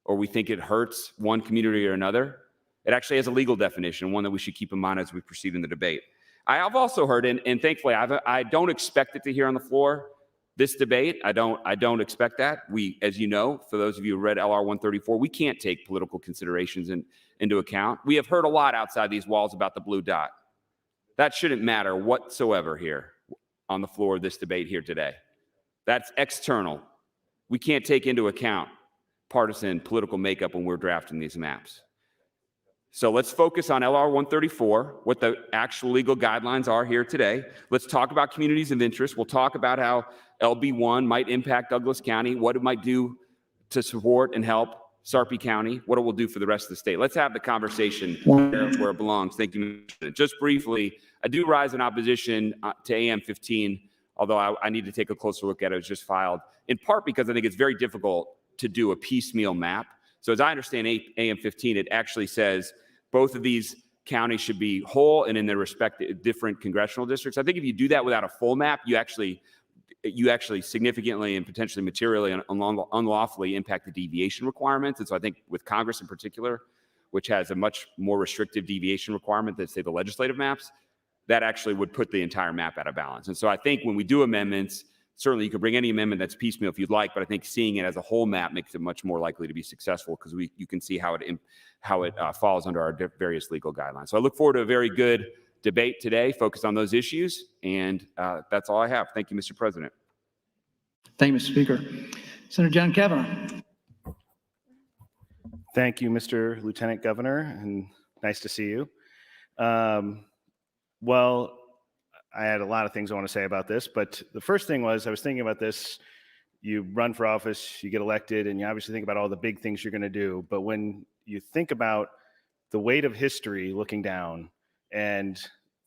or we think it hurts one community or another. It actually has a legal definition, one that we should keep in mind as we proceed in the debate. I have also heard, and thankfully, I don't expect it to hear on the floor this debate. I don't expect that. We, as you know, for those of you who read LR 134, we can't take political considerations into account. We have heard a lot outside these walls about the blue dot. That shouldn't matter whatsoever here on the floor of this debate here today. That's external. We can't take into account partisan political makeup when we're drafting these maps. So let's focus on LR 134, what the actual legal guidelines are here today. Let's talk about communities of interest. We'll talk about how LB1 might impact Douglas County, what it might do to support and help Sarpy County, what it will do for the rest of the state. Let's have the conversation where it belongs. Thank you. Just briefly, I do rise in opposition to AM 15, although I need to take a closer look at it. It was just filed, in part because I think it's very difficult to do a piecemeal map. So as I understand AM 15, it actually says both of these counties should be whole and in their respective different congressional districts. I think if you do that without a full map, you actually significantly and potentially materially and unlawfully impact the deviation requirements. And so I think with Congress in particular, which has a much more restrictive deviation requirement than, say, the legislative maps, that actually would put the entire map out of balance. And so I think when we do amendments, certainly you could bring any amendment that's piecemeal if you'd like, but I think seeing it as a whole map makes it much more likely to be successful because you can see how it falls under our various legal guidelines. So I look forward to a very good debate today, focused on those issues, and that's all I have. Thank you, Mr. President. Thank you, Mr. Speaker. Senator John Kavanaugh. Thank you, Mr. Lieutenant Governor, and nice to see you. Well, I had a lot of things I want to say about this, but the first thing was I was thinking about this. You run for office, you get elected, and you obviously think about all the big things you're going to do. But when you think about the weight of history looking down and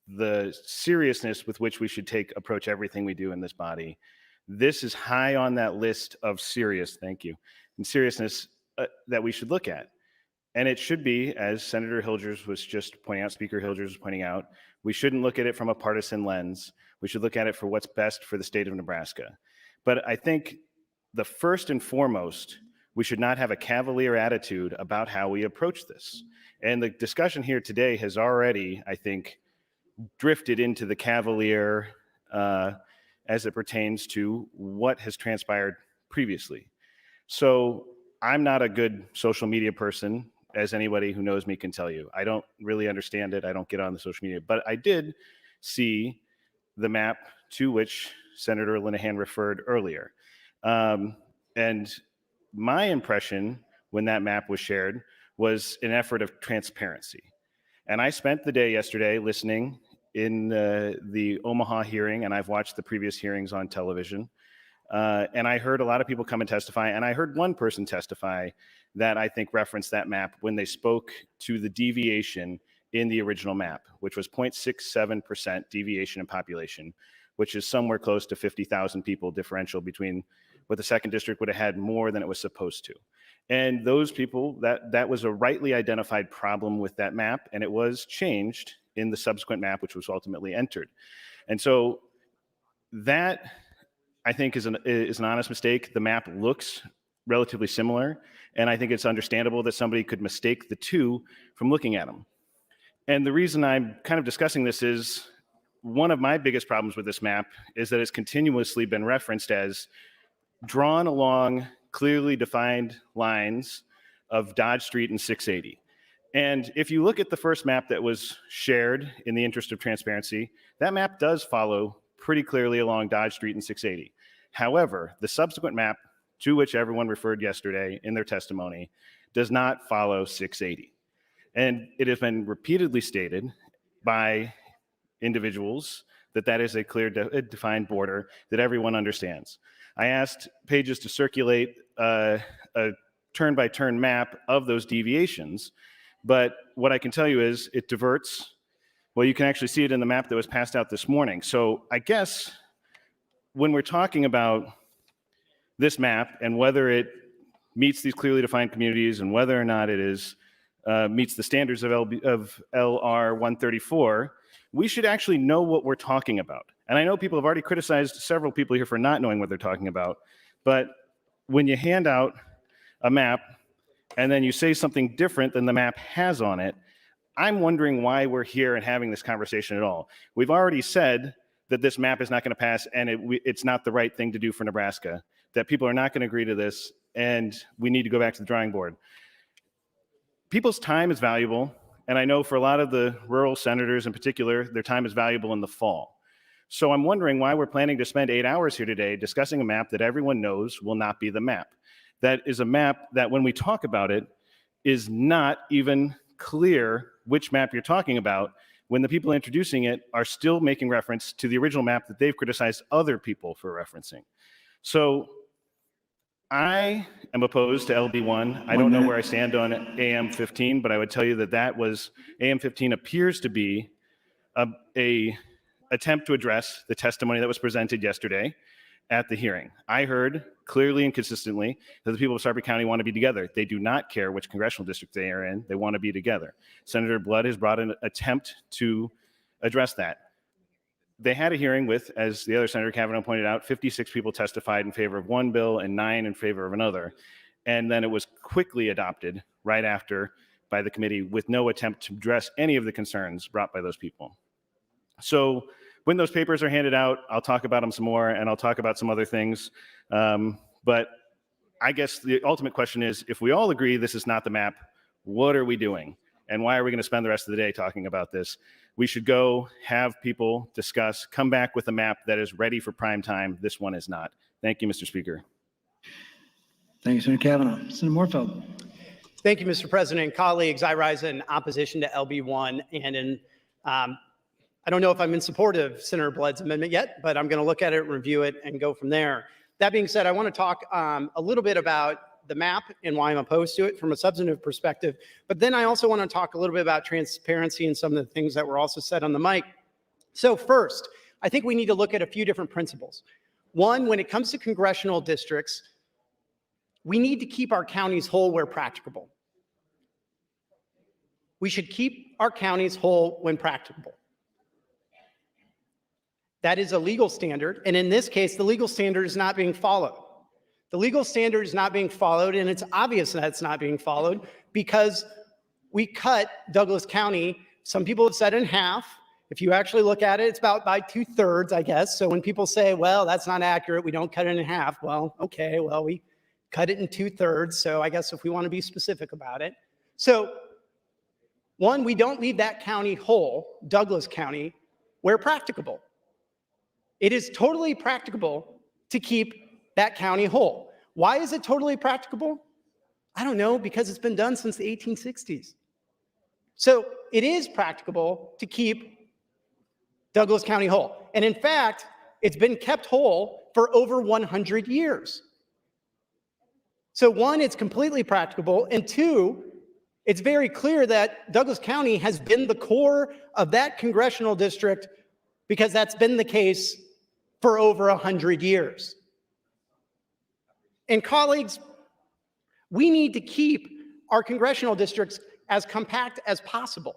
the seriousness with which we should approach everything we do in this body, this is high on that list of thank you, and seriousness that we should look at. And it should be, as Senator Hilgers was just pointing out, Speaker Hilgers was pointing out, we shouldn't look at it from a partisan lens. We should look at it for what's best for the state of Nebraska. But I think the first and foremost, we should not have a cavalier attitude about how we approach this. And the discussion here today has already, I think, drifted into the cavalier as it pertains to what has transpired previously. So I'm not a good social media person, as anybody who knows me can tell you. I don't really understand it. I don't get on the social media, but I did see the map to which Senator Linehan referred earlier. And my impression when that map was shared was an effort of transparency. And I spent the day yesterday listening in the Omaha hearing, and I've watched the previous hearings on television. And I heard a lot of people come and testify, and I heard one person testify that I think referenced that map when they spoke to the deviation in the original map, which was 0.67% deviation in population, which is somewhere close to 50,000 people differential between what the second district would have had more than it was supposed to. And those people, that was a rightly identified problem with that map, and it was changed in the subsequent map, which was ultimately entered. And so that, I think, is an honest mistake. The map looks relatively similar, and I think it's understandable that somebody could mistake the two from looking at them. And the reason I'm kind of discussing this is one of my biggest problems with this map is that it's continuously been referenced as drawn along clearly defined lines of Dodge Street and 680. And if you look at the first map that was shared in the interest of transparency, that map does follow pretty clearly along Dodge Street and 680. However, the subsequent map to which everyone referred yesterday in their testimony does not follow 680. And it has been repeatedly stated by individuals that that is a clear defined border that everyone understands. I asked pages to circulate a turn-by-turn map of those deviations, but what I can tell you is it diverts. Well, you can actually see it in the map that was passed out this morning. So I guess when we're talking about this map and whether it meets these clearly defined communities and whether or not it is meets the standards of LR 134, we should actually know what we're talking about. And I know people have already criticized several people here for not knowing what they're talking about, but when you hand out a map and then you say something different than the map has on it, I'm wondering why we're here and having this conversation at all. We've already said that this map is not going to pass and it's not the right thing to do for Nebraska, that people are not going to agree to this, and we need to go back to the drawing board. People's time is valuable, and I know for a lot of the rural senators in particular, their time is valuable in the fall. So I'm wondering why we're planning to spend 8 hours here today discussing a map that everyone knows will not be the map. That is a map that when we talk about it is not even clear which map you're talking about when the people introducing it are still making reference to the original map that they've criticized other people for referencing. So I am opposed to LB1. I don't know where I stand on AM 15, but I would tell you that AM 15 appears to be a attempt to address the testimony that was presented yesterday at the hearing. I heard clearly and consistently that the people of Sarpy County want to be together. They do not care which congressional district they are in. They want to be together. Senator Blood has brought an attempt to address that. They had a hearing with, as the other Senator Kavanaugh pointed out, 56 people testified in favor of one bill and 9 in favor of another. And then it was quickly adopted right after by the committee with no attempt to address any of the concerns brought by those people. So when those papers are handed out, I'll talk about them some more and I'll talk about some other things. But I guess the ultimate question is, if we all agree this is not the map, what are we doing? And why are we going to spend the rest of the day talking about this? We should go have people discuss, come back with a map that is ready for prime time. This one is not. Thank you, Mr. Speaker. Thank you, Senator Kavanaugh. Senator Moorfeld. Thank you, Mr. President. Colleagues, I rise in opposition to LB1 and I don't know if I'm in support of Senator Blood's amendment yet, but I'm going to look at it, review it, and go from there. That being said, I want to talk a little bit about the map and why I'm opposed to it from a substantive perspective. But then I also want to talk a little bit about transparency and some of the things that were also said on the mic. So first, I think we need to look at a few different principles. One, when it comes to congressional districts, we need to keep our counties whole where practicable. We should keep our counties whole when practicable. That is a legal standard, and in this case, the legal standard is not being followed. The legal standard is not being followed, and it's obvious that it's not being followed because we cut Douglas County, some people have said in half. If you actually look at it, it's about by 2/3, I guess. So when people say, well, that's not accurate, we don't cut it in half. Well, okay, well, we cut it in 2/3. So I guess if we want to be specific about it. So one, we don't leave that county whole, Douglas County, where practicable. It is totally practicable to keep that county whole. Why is it totally practicable? I don't know, because it's been done since the 1860s. So it is practicable to keep Douglas County whole. And in fact, it's been kept whole for over 100 years. So one, it's completely practicable. And two, it's very clear that Douglas County has been the core of that congressional district because that's been the case for over 100 years. And colleagues, we need to keep our congressional districts as compact as possible.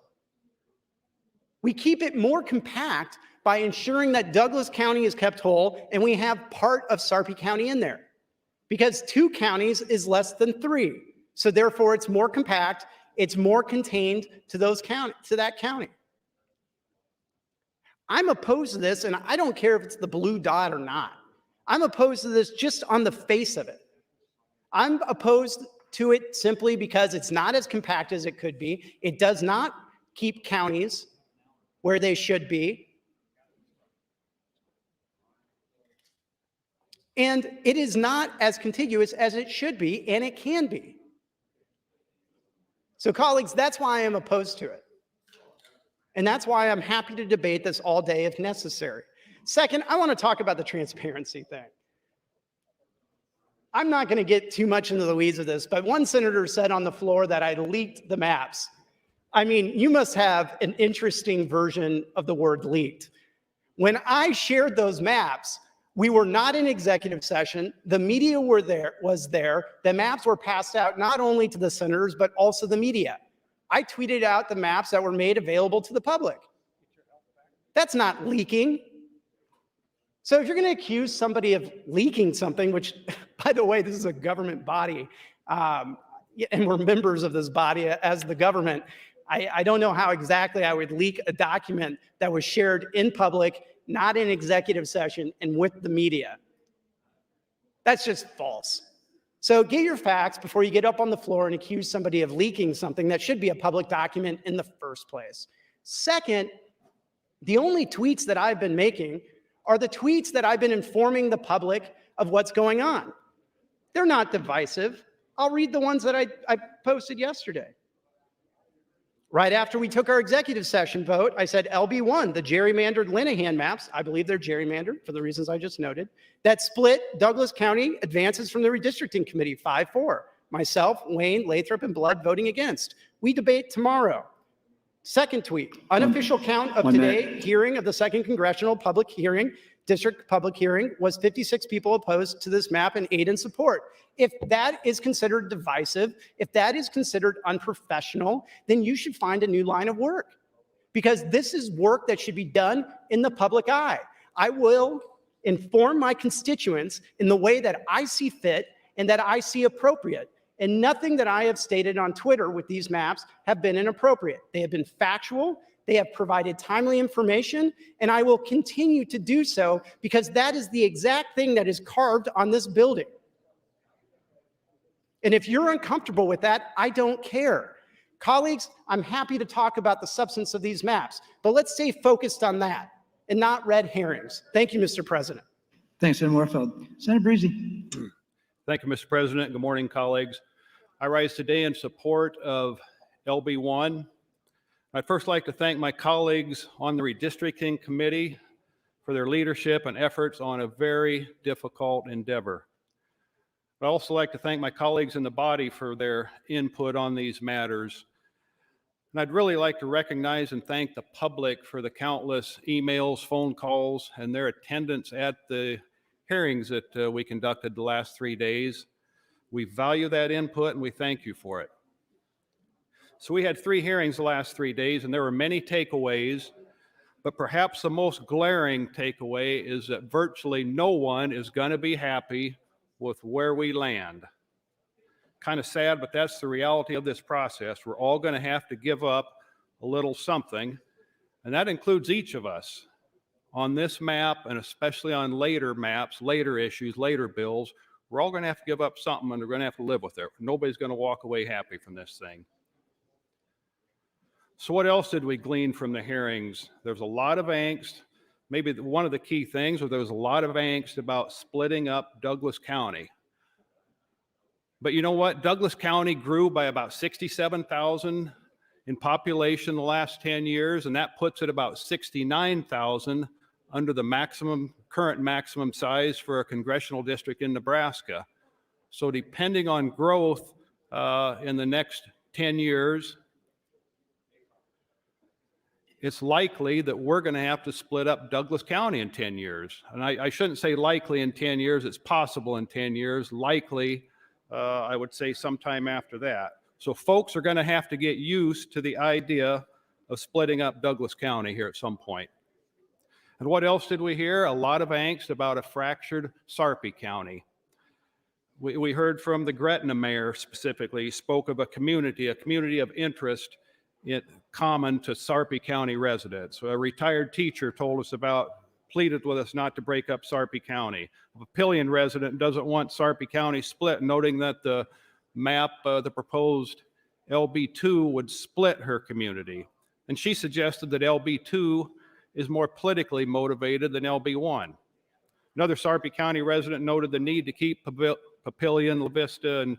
We keep it more compact by ensuring that Douglas County is kept whole and we have part of Sarpy County in there because 2 counties is less than 3. So therefore it's more compact, it's more contained to that county. I'm opposed to this, and I don't care if it's the blue dot or not. I'm opposed to this just on the face of it. I'm opposed to it simply because it's not as compact as it could be. It does not keep counties where they should be. And it is not as contiguous as it should be, and it can be. So colleagues, that's why I'm opposed to it. And that's why I'm happy to debate this all day if necessary. Second, I want to talk about the transparency thing. I'm not going to get too much into the weeds of this, but one senator said on the floor that I leaked the maps. I mean, you must have an interesting version of the word leaked. When I shared those maps, we were not in executive session. The media was there. The maps were passed out not only to the senators, but also the media. I tweeted out the maps that were made available to the public. That's not leaking. So if you're going to accuse somebody of leaking something, which, by the way, this is a government body, and we're members of this body as the government, I don't know how exactly I would leak a document that was shared in public, not in executive session, and with the media. That's just false. So get your facts before you get up on the floor and accuse somebody of leaking something that should be a public document in the first place. Second, the only tweets that I've been making are the tweets that I've been informing the public of what's going on. They're not divisive. I'll read the ones that I posted yesterday. Right after we took our executive session vote, I said LB1, the gerrymandered Linehan maps, I believe they're gerrymandered for the reasons I just noted, that split Douglas County advances from the Redistricting Committee 5-4. Myself, Wayne, Lathrop, and Blood voting against. We debate tomorrow. Second tweet, unofficial count of today hearing of the second congressional public hearing, district public hearing, was 56 people opposed to this map and 8 in support. If that is considered divisive, if that is considered unprofessional, then you should find a new line of work because this is work that should be done in the public eye. I will inform my constituents in the way that I see fit and that I see appropriate. And nothing that I have stated on Twitter with these maps have been inappropriate. They have been factual, they have provided timely information, and I will continue to do so because that is the exact thing that is carved on this building. And if you're uncomfortable with that, I don't care. Colleagues, I'm happy to talk about the substance of these maps, but let's stay focused on that and not red herrings. Thank you, Mr. President. Thanks, Senator Warfeld. Senator Breezy. Thank you, Mr. President. Good morning, colleagues. I rise today in support of LB1. I'd first like to thank my colleagues on the Redistricting Committee for their leadership and efforts on a very difficult endeavor. I'd also like to thank my colleagues in the body for their input on these matters. And I'd really like to recognize and thank the public for the countless emails, phone calls, and their attendance at the hearings that we conducted the last 3 days. We value that input and we thank you for it. So we had 3 hearings the last 3 days, and there were many takeaways, but perhaps the most glaring takeaway is that virtually no one is going to be happy with where we land. Kind of sad, but that's the reality of this process. We're all going to have to give up a little something, and that includes each of us. On this map, and especially on later maps, later issues, later bills, we're all going to have to give up something, and we're going to have to live with it. Nobody's going to walk away happy from this thing. So what else did we glean from the hearings? There was a lot of angst. Maybe one of the key things was there was a lot of angst about splitting up Douglas County. But you know what? Douglas County grew by about 67,000 in population the last 10 years, and that puts it about 69,000 under the current maximum size for a congressional district in Nebraska. So depending on growth in the next 10 years, it's likely that we're going to have to split up Douglas County in 10 years. And I shouldn't say likely in 10 years, it's possible in 10 years. Likely, I would say sometime after that. So folks are going to have to get used to the idea of splitting up Douglas County here at some point. And what else did we hear? A lot of angst about a fractured Sarpy County. We heard from the Gretna mayor specifically, spoke of a community of interest common to Sarpy County residents. A retired teacher told us pleaded with us not to break up Sarpy County. A Papillion resident doesn't want Sarpy County split, noting that the map, the proposed LB2 would split her community. And she suggested that LB2 is more politically motivated than LB1. Another Sarpy County resident noted the need to keep Papillion, La Vista, and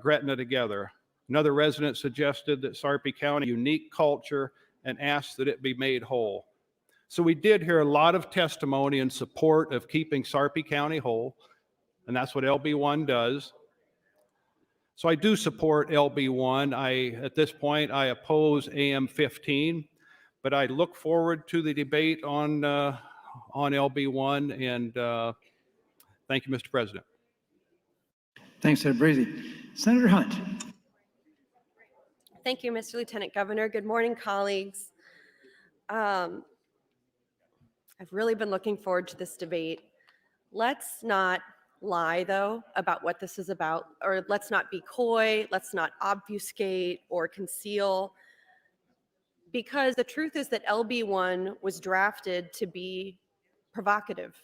Gretna together. Another resident suggested that Sarpy County unique culture and asked that it be made whole. So we did hear a lot of testimony in support of keeping Sarpy County whole, and that's what LB1 does. So I do support LB1. At this point, I oppose AM 15, but I look forward to the debate on LB1, and thank you, Mr. President. Thanks, Senator Breezy. Senator Hunt. Thank you, Mr. Lieutenant Governor. Good morning, colleagues. I've really been looking forward to this debate. Let's not lie, though, about what this is about, or let's not be coy, let's not obfuscate or conceal, because the truth is that LB1 was drafted to be provocative.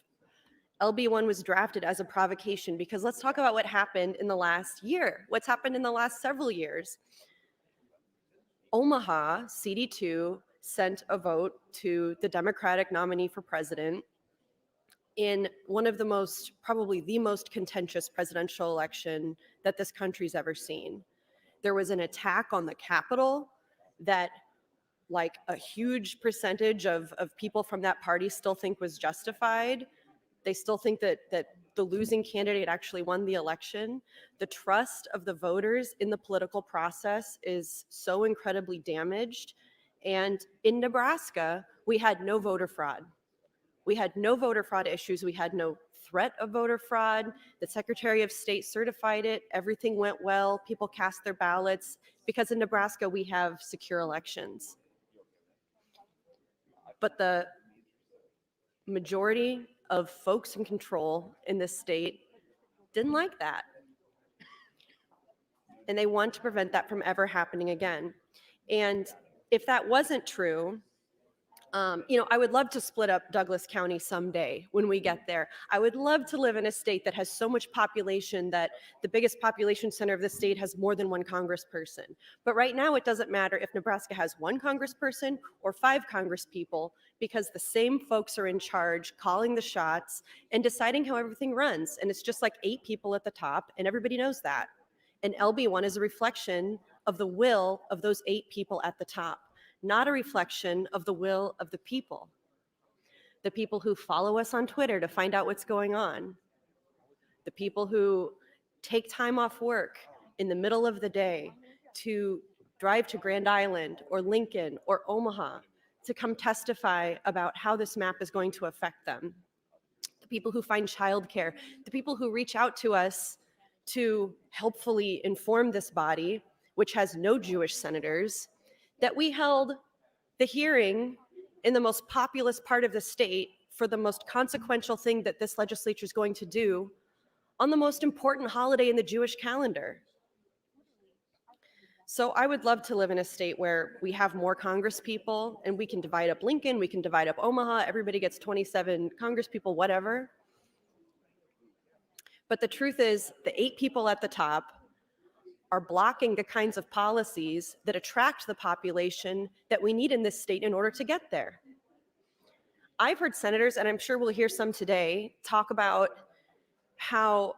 LB1 was drafted as a provocation, because let's talk about what happened in the last year, what's happened in the last several years. Omaha, CD2, sent a vote to the Democratic nominee for president in one of the probably the most contentious presidential election that this country's ever seen. There was an attack on the Capitol that like a huge percentage of people from that party still think was justified. They still think that the losing candidate actually won the election. The trust of the voters in the political process is so incredibly damaged. And in Nebraska, we had no voter fraud. We had no voter fraud issues. We had no threat of voter fraud. The Secretary of State certified it. Everything went well. People cast their ballots because in Nebraska, we have secure elections. But the majority of folks in control in this state didn't like that. And they want to prevent that from ever happening again. And if that wasn't true, I would love to split up Douglas County someday when we get there. I would love to live in a state that has so much population that the biggest population center of the state has more than one congressperson. But right now, it doesn't matter if Nebraska has one congressperson or 5 congresspeople, because the same folks are in charge, calling the shots and deciding how everything runs. And it's just like 8 people at the top, and everybody knows that. And LB1 is a reflection of the will of those 8 people at the top, not a reflection of the will of the people. The people who follow us on Twitter to find out what's going on. The people who take time off work in the middle of the day to drive to Grand Island or Lincoln or Omaha to come testify about how this map is going to affect them. The people who find childcare, the people who reach out to us to helpfully inform this body, which has no Jewish senators, that we held the hearing in the most populous part of the state for the most consequential thing that this legislature is going to do on the most important holiday in the Jewish calendar. So I would love to live in a state where we have more Congress people and we can divide up Lincoln, we can divide up Omaha, everybody gets 27 Congress people, whatever. But the truth is, the 8 people at the top are blocking the kinds of policies that attract the population that we need in this state in order to get there. I've heard senators, and I'm sure we'll hear some today, talk about how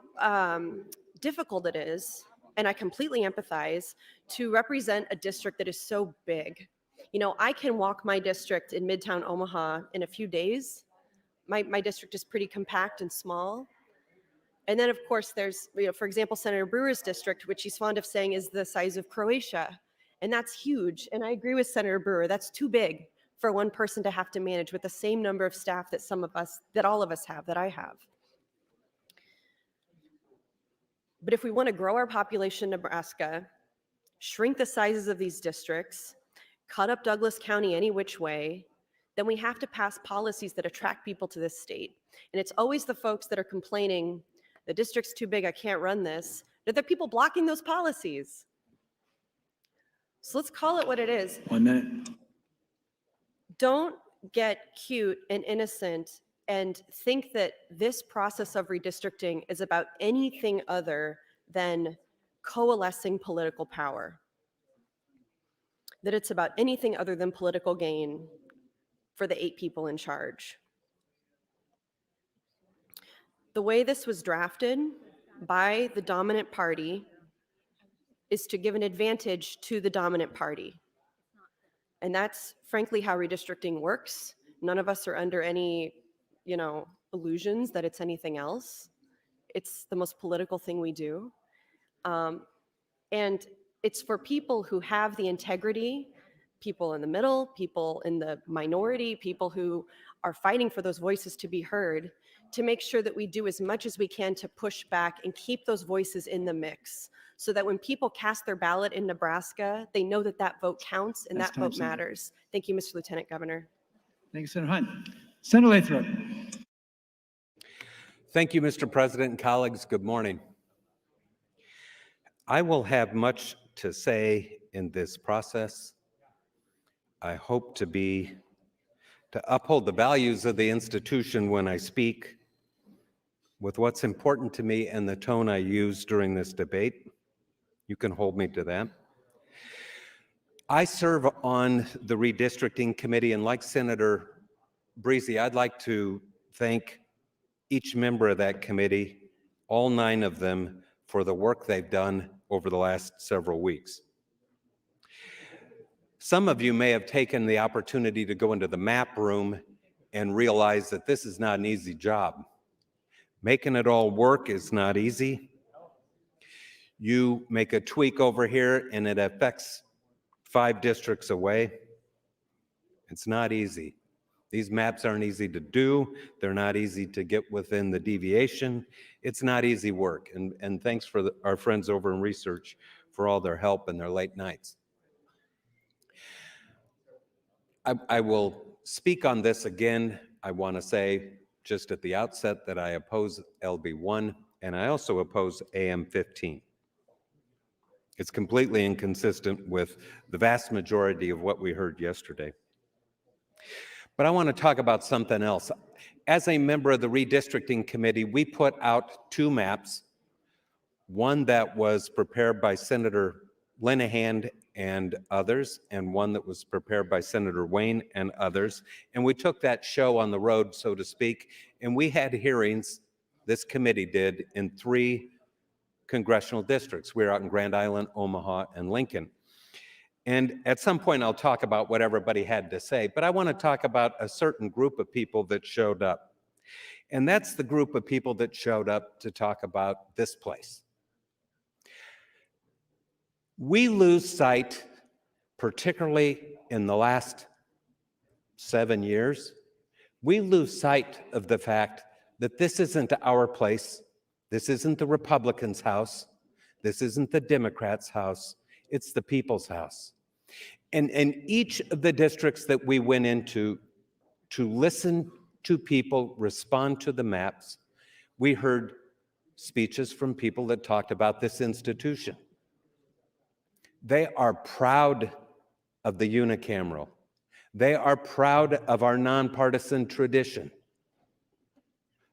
difficult it is, and I completely empathize, to represent a district that is so big. You know, I can walk my district in Midtown Omaha in a few days. My district is pretty compact and small. And then, of course, there's, for example, Senator Brewer's district, which he's fond of saying is the size of Croatia. And that's huge. And I agree with Senator Brewer, that's too big for one person to have to manage with the same number of staff that all of us have, that I have. But if we want to grow our population in Nebraska, shrink the sizes of these districts, cut up Douglas County any which way, then we have to pass policies that attract people to this state. And it's always the folks that are complaining, the district's too big, I can't run this. They're the people blocking those policies. So let's call it what it is. 1 minute. Don't get cute and innocent and think that this process of redistricting is about anything other than coalescing political power. That it's about anything other than political gain for the 8 people in charge. The way this was drafted by the dominant party is to give an advantage to the dominant party. And that's frankly how redistricting works. None of us are under any, illusions that it's anything else. It's the most political thing we do. And it's for people who have the integrity, people in the middle, people in the minority, people who are fighting for those voices to be heard, to make sure that we do as much as we can to push back and keep those voices in the mix, so that when people cast their ballot in Nebraska, they know that that vote counts and That's that vote Thompson. matters. Thank you, Mr. Lieutenant Governor. Thank you, Senator Hunt. Senator Lathrop. Thank you, Mr. President and colleagues. Good morning. I will have much to say in this process. I hope to uphold the values of the institution when I speak, with what's important to me and the tone I use during this debate. You can hold me to that. I serve on the Redistricting Committee, and like Senator Breezy, I'd like to thank each member of that committee, all 9 of them, for the work they've done over the last several weeks. Some of you may have taken the opportunity to go into the map room and realize that this is not an easy job. Making it all work is not easy. You make a tweak over here and it affects 5 districts away. It's not easy. These maps aren't easy to do. They're not easy to get within the deviation. It's not easy work. And thanks for our friends over in research for all their help and their late nights. I will speak on this again. I want to say just at the outset that I oppose LB1 and I also oppose AM15. It's completely inconsistent with the vast majority of what we heard yesterday. But I want to talk about something else. As a member of the Redistricting Committee, we put out 2 maps, one that was prepared by Senator Linehan and others, and one that was prepared by Senator Wayne and others. And we took that show on the road, so to speak, and we had hearings, this committee did, in 3 congressional districts. We're out in Grand Island, Omaha, and Lincoln. And at some point, I'll talk about what everybody had to say, but I want to talk about a certain group of people that showed up. And that's the group of people that showed up to talk about this place. We lose sight, particularly in the last 7 years, we lose sight of the fact that this isn't our place. This isn't the Republicans' house. This isn't the Democrats' house. It's the people's house. And each of the districts that we went into to listen to people respond to the maps, we heard speeches from people that talked about this institution. They are proud of the unicameral. They are proud of our nonpartisan tradition.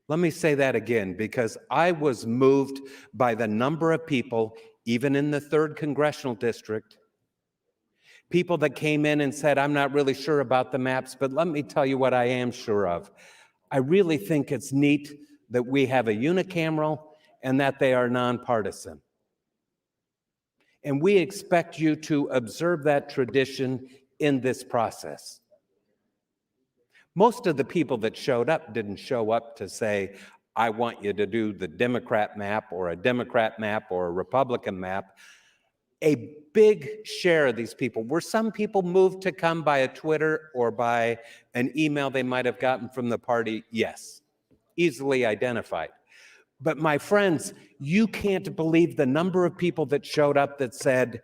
Let me say that again, because I was moved by the number of people, even in the 3rd Congressional District, people that came in and said, I'm not really sure about the maps, but let me tell you what I am sure of. I really think it's neat that we have a unicameral and that they are nonpartisan. And we expect you to observe that tradition in this process. Most of the people that showed up didn't show up to say, I want you to do the Democrat map or a Democrat map or a Republican map. A big share of these people, were some people moved to come by a Twitter or by an email they might have gotten from the party? Yes, easily identified. But my friends, you can't believe the number of people that showed up that said,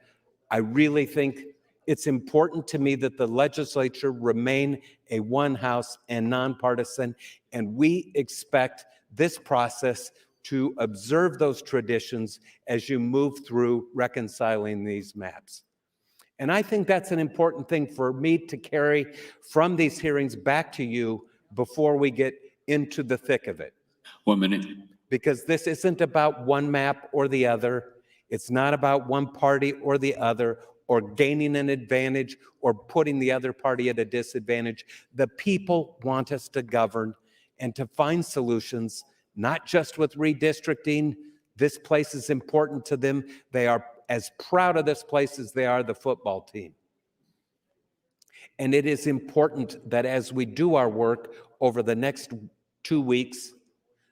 I really think it's important to me that the legislature remain a one house and nonpartisan, and we expect this process to observe those traditions as you move through reconciling these maps. And I think that's an important thing for me to carry from these hearings back to you before we get into the thick of it. 1 minute. Because this isn't about one map or the other. It's not about one party or the other, or gaining an advantage or putting the other party at a disadvantage. The people want us to govern and to find solutions, not just with redistricting. This place is important to them. They are as proud of this place as they are the football team. And it is important that as we do our work over the next 2 weeks,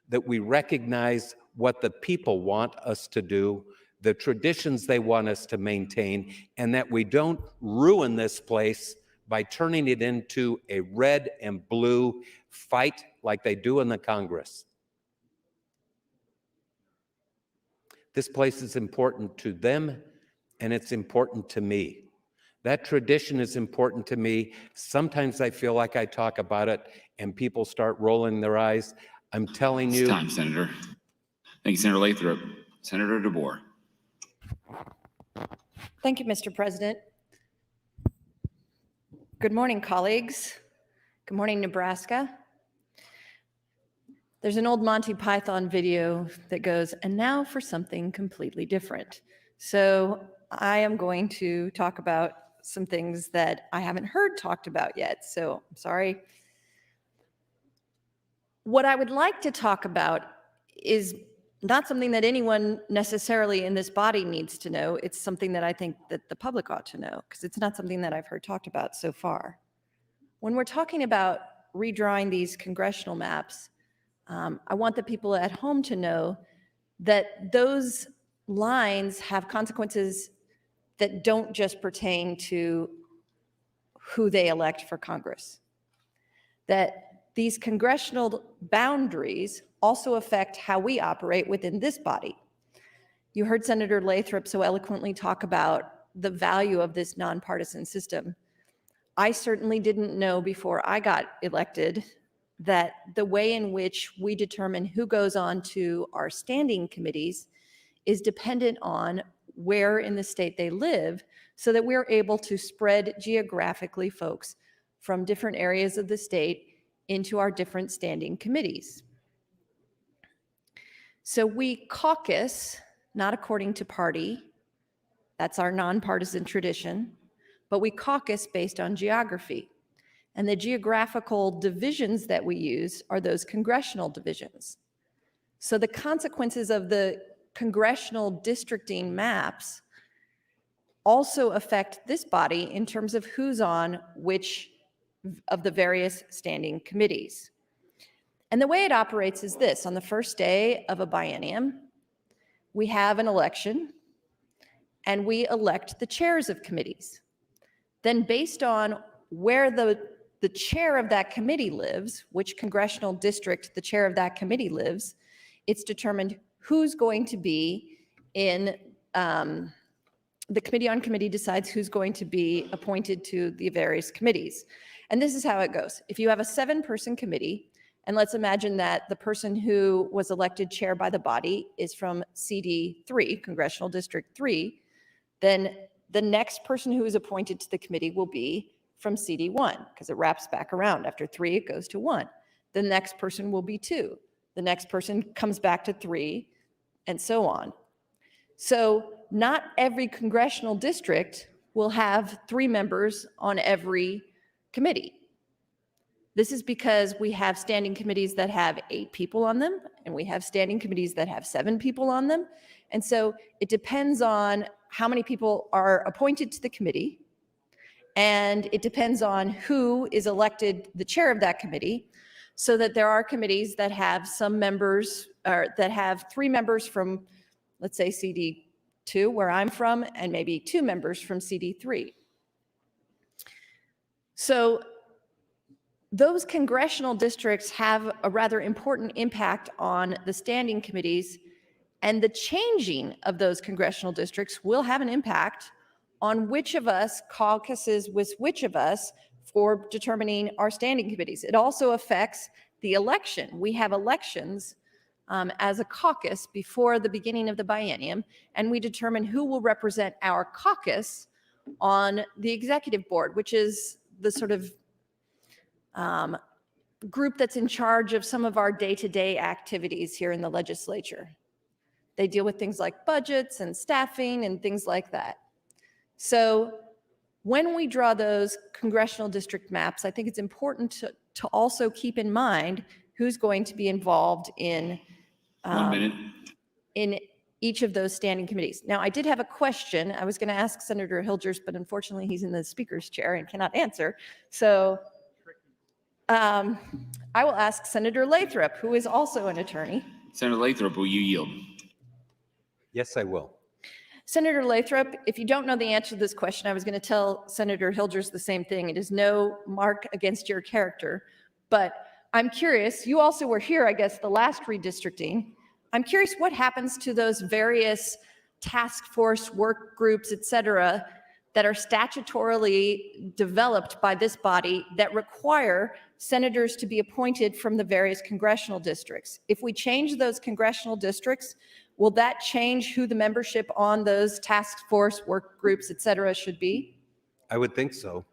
that we recognize what the people want us to do, the traditions they want us to maintain, and that we don't ruin this place by turning it into a red and blue fight like they do in the Congress. This place is important to them, and it's important to me. That tradition is important to me. Sometimes I feel like I talk about it and people start rolling their eyes. I'm telling you. It's time, Senator. Thank you, Senator Lathrop. Senator DeBoer. Thank you, Mr. President. Good morning, colleagues. Good morning, Nebraska. There's an old Monty Python video that goes, and now for something completely different. So I am going to talk about some things that I haven't heard talked about yet. So I'm sorry. What I would like to talk about is not something that anyone necessarily in this body needs to know. It's something that I think that the public ought to know, because it's not something that I've heard talked about so far. When we're talking about redrawing these congressional maps, I want the people at home to know that those lines have consequences that don't just pertain to who they elect for Congress. That these congressional boundaries also affect how we operate within this body. You heard Senator Lathrop so eloquently talk about the value of this nonpartisan system. I certainly didn't know before I got elected that the way in which we determine who goes on to our standing committees is dependent on where in the state they live, so that we're able to spread geographically folks from different areas of the state into our different standing committees. So we caucus, not according to party, that's our nonpartisan tradition, but we caucus based on geography. And the geographical divisions that we use are those congressional divisions. So the consequences of the congressional districting maps also affect this body in terms of who's on which of the various standing committees. And the way it operates is this: on the first day of a biennium, we have an election and we elect the chairs of committees. Then based on where the chair of that committee lives, which congressional district the chair of that committee lives, it's determined who's going to be in, the Committee on Committee decides who's going to be appointed to the various committees. And this is how it goes. If you have a 7-person committee, and let's imagine that the person who was elected chair by the body is from CD3, Congressional District 3, then the next person who is appointed to the committee will be from CD1, because it wraps back around. After 3, it goes to 1. The next person will be 2. The next person comes back to 3, and so on. So not every congressional district will have 3 members on every committee. This is because we have standing committees that have 8 people on them, and we have standing committees that have 7 people on them. And so it depends on how many people are appointed to the committee, and it depends on who is elected the chair of that committee, so that there are committees that have some members, or that have 3 members from, let's say, CD2, where I'm from, and maybe 2 members from CD3. So those congressional districts have a rather important impact on the standing committees, and the changing of those congressional districts will have an impact on which of us caucuses with which of us for determining our standing committees. It also affects the election. We have elections as a caucus before the beginning of the biennium, and we determine who will represent our caucus on the executive board, which is the sort of group that's in charge of some of our day-to-day activities here in the legislature. They deal with things like budgets and staffing and things like that. So when we draw those congressional district maps, I think it's important to also keep in mind who's going to be involved in 1 minute. in each of those standing committees. Now, I did have a question. I was going to ask Senator Hilgers, but unfortunately he's in the speaker's chair and cannot answer. So I will ask Senator Lathrop, who is also an attorney. Senator Lathrop, will you yield? Yes, I will. Senator Lathrop, if you don't know the answer to this question, I was going to tell Senator Hilgers the same thing. It is no mark against your character, but I'm curious, you also were here, I guess, the last redistricting. I'm curious what happens to those various task force work groups, et cetera, that are statutorily developed by this body that require senators to be appointed from the various congressional districts. If we change those congressional districts, will that change who the membership on those task force work groups, et cetera, should be? I would think so.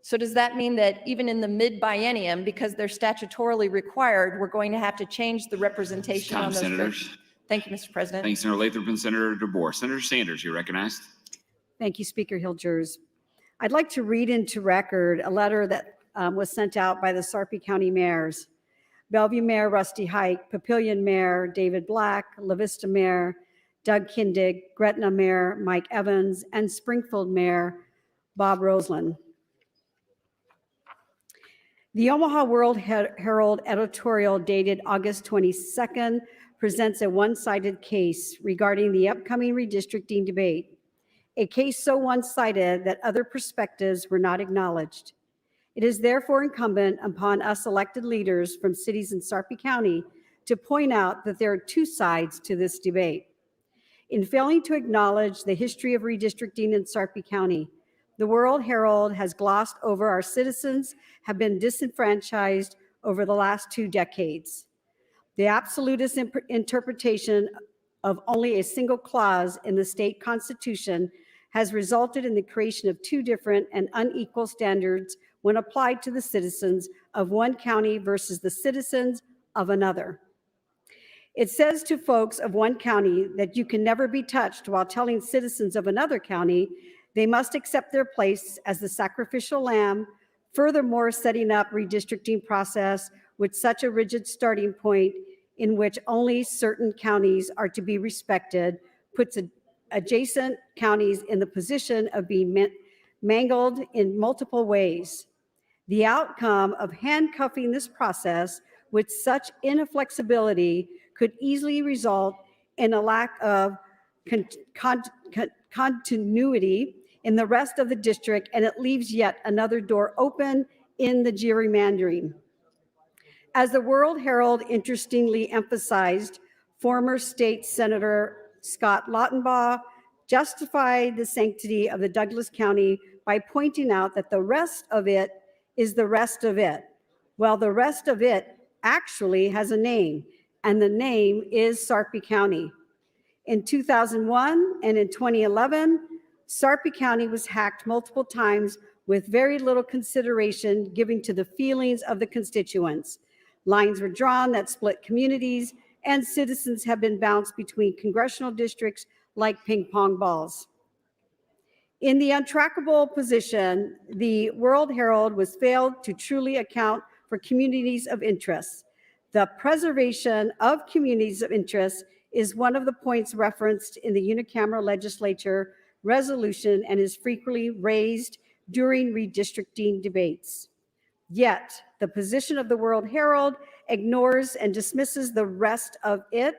So does that mean that even in the mid-biennium, because they're statutorily required, we're going to have to change the representation on those Senators. groups? Thank you, Mr. President. Thanks, Senator Lathrop and Senator DeBoer. Senator Sanders, you're recognized. Thank you, Speaker Hilgers. I'd like to read into record a letter that was sent out by the Sarpy County mayors. Bellevue Mayor Rusty Hike, Papillion Mayor David Black, La Vista Mayor Doug Kindig, Gretna Mayor Mike Evans, and Springfield Mayor Bob Roseland. The Omaha World Herald editorial dated August 22nd presents a one-sided case regarding the upcoming redistricting debate, a case so one-sided that other perspectives were not acknowledged. It is therefore incumbent upon us elected leaders from cities in Sarpy County to point out that there are 2 sides to this debate. In failing to acknowledge the history of redistricting in Sarpy County, the World Herald has glossed over our citizens have been disenfranchised over the last 2 decades. The absolutist interpretation of only a single clause in the state constitution has resulted in the creation of 2 different and unequal standards when applied to the citizens of one county versus the citizens of another. It says to folks of one county that you can never be touched, while telling citizens of another county they must accept their place as the sacrificial lamb, furthermore setting up redistricting process with such a rigid starting point in which only certain counties are to be respected, puts adjacent counties in the position of being mangled in multiple ways. The outcome of handcuffing this process with such inflexibility could easily result in a lack of continuity in the rest of the district, and it leaves yet another door open in the gerrymandering. As the World Herald interestingly emphasized, former state Senator Scott Lautenbaugh justified the sanctity of the Douglas County by pointing out that the rest of it is the rest of it. Well, the rest of it actually has a name, and the name is Sarpy County. In 2001 and in 2011, Sarpy County was hacked multiple times with very little consideration given to the feelings of the constituents. Lines were drawn that split communities, and citizens have been bounced between congressional districts like ping pong balls. In the untrackable position, the World Herald was failed to truly account for communities of interest. The preservation of communities of interest is one of the points referenced in the unicameral legislature resolution and is frequently raised during redistricting debates. Yet, the position of the World Herald ignores and dismisses the rest of it.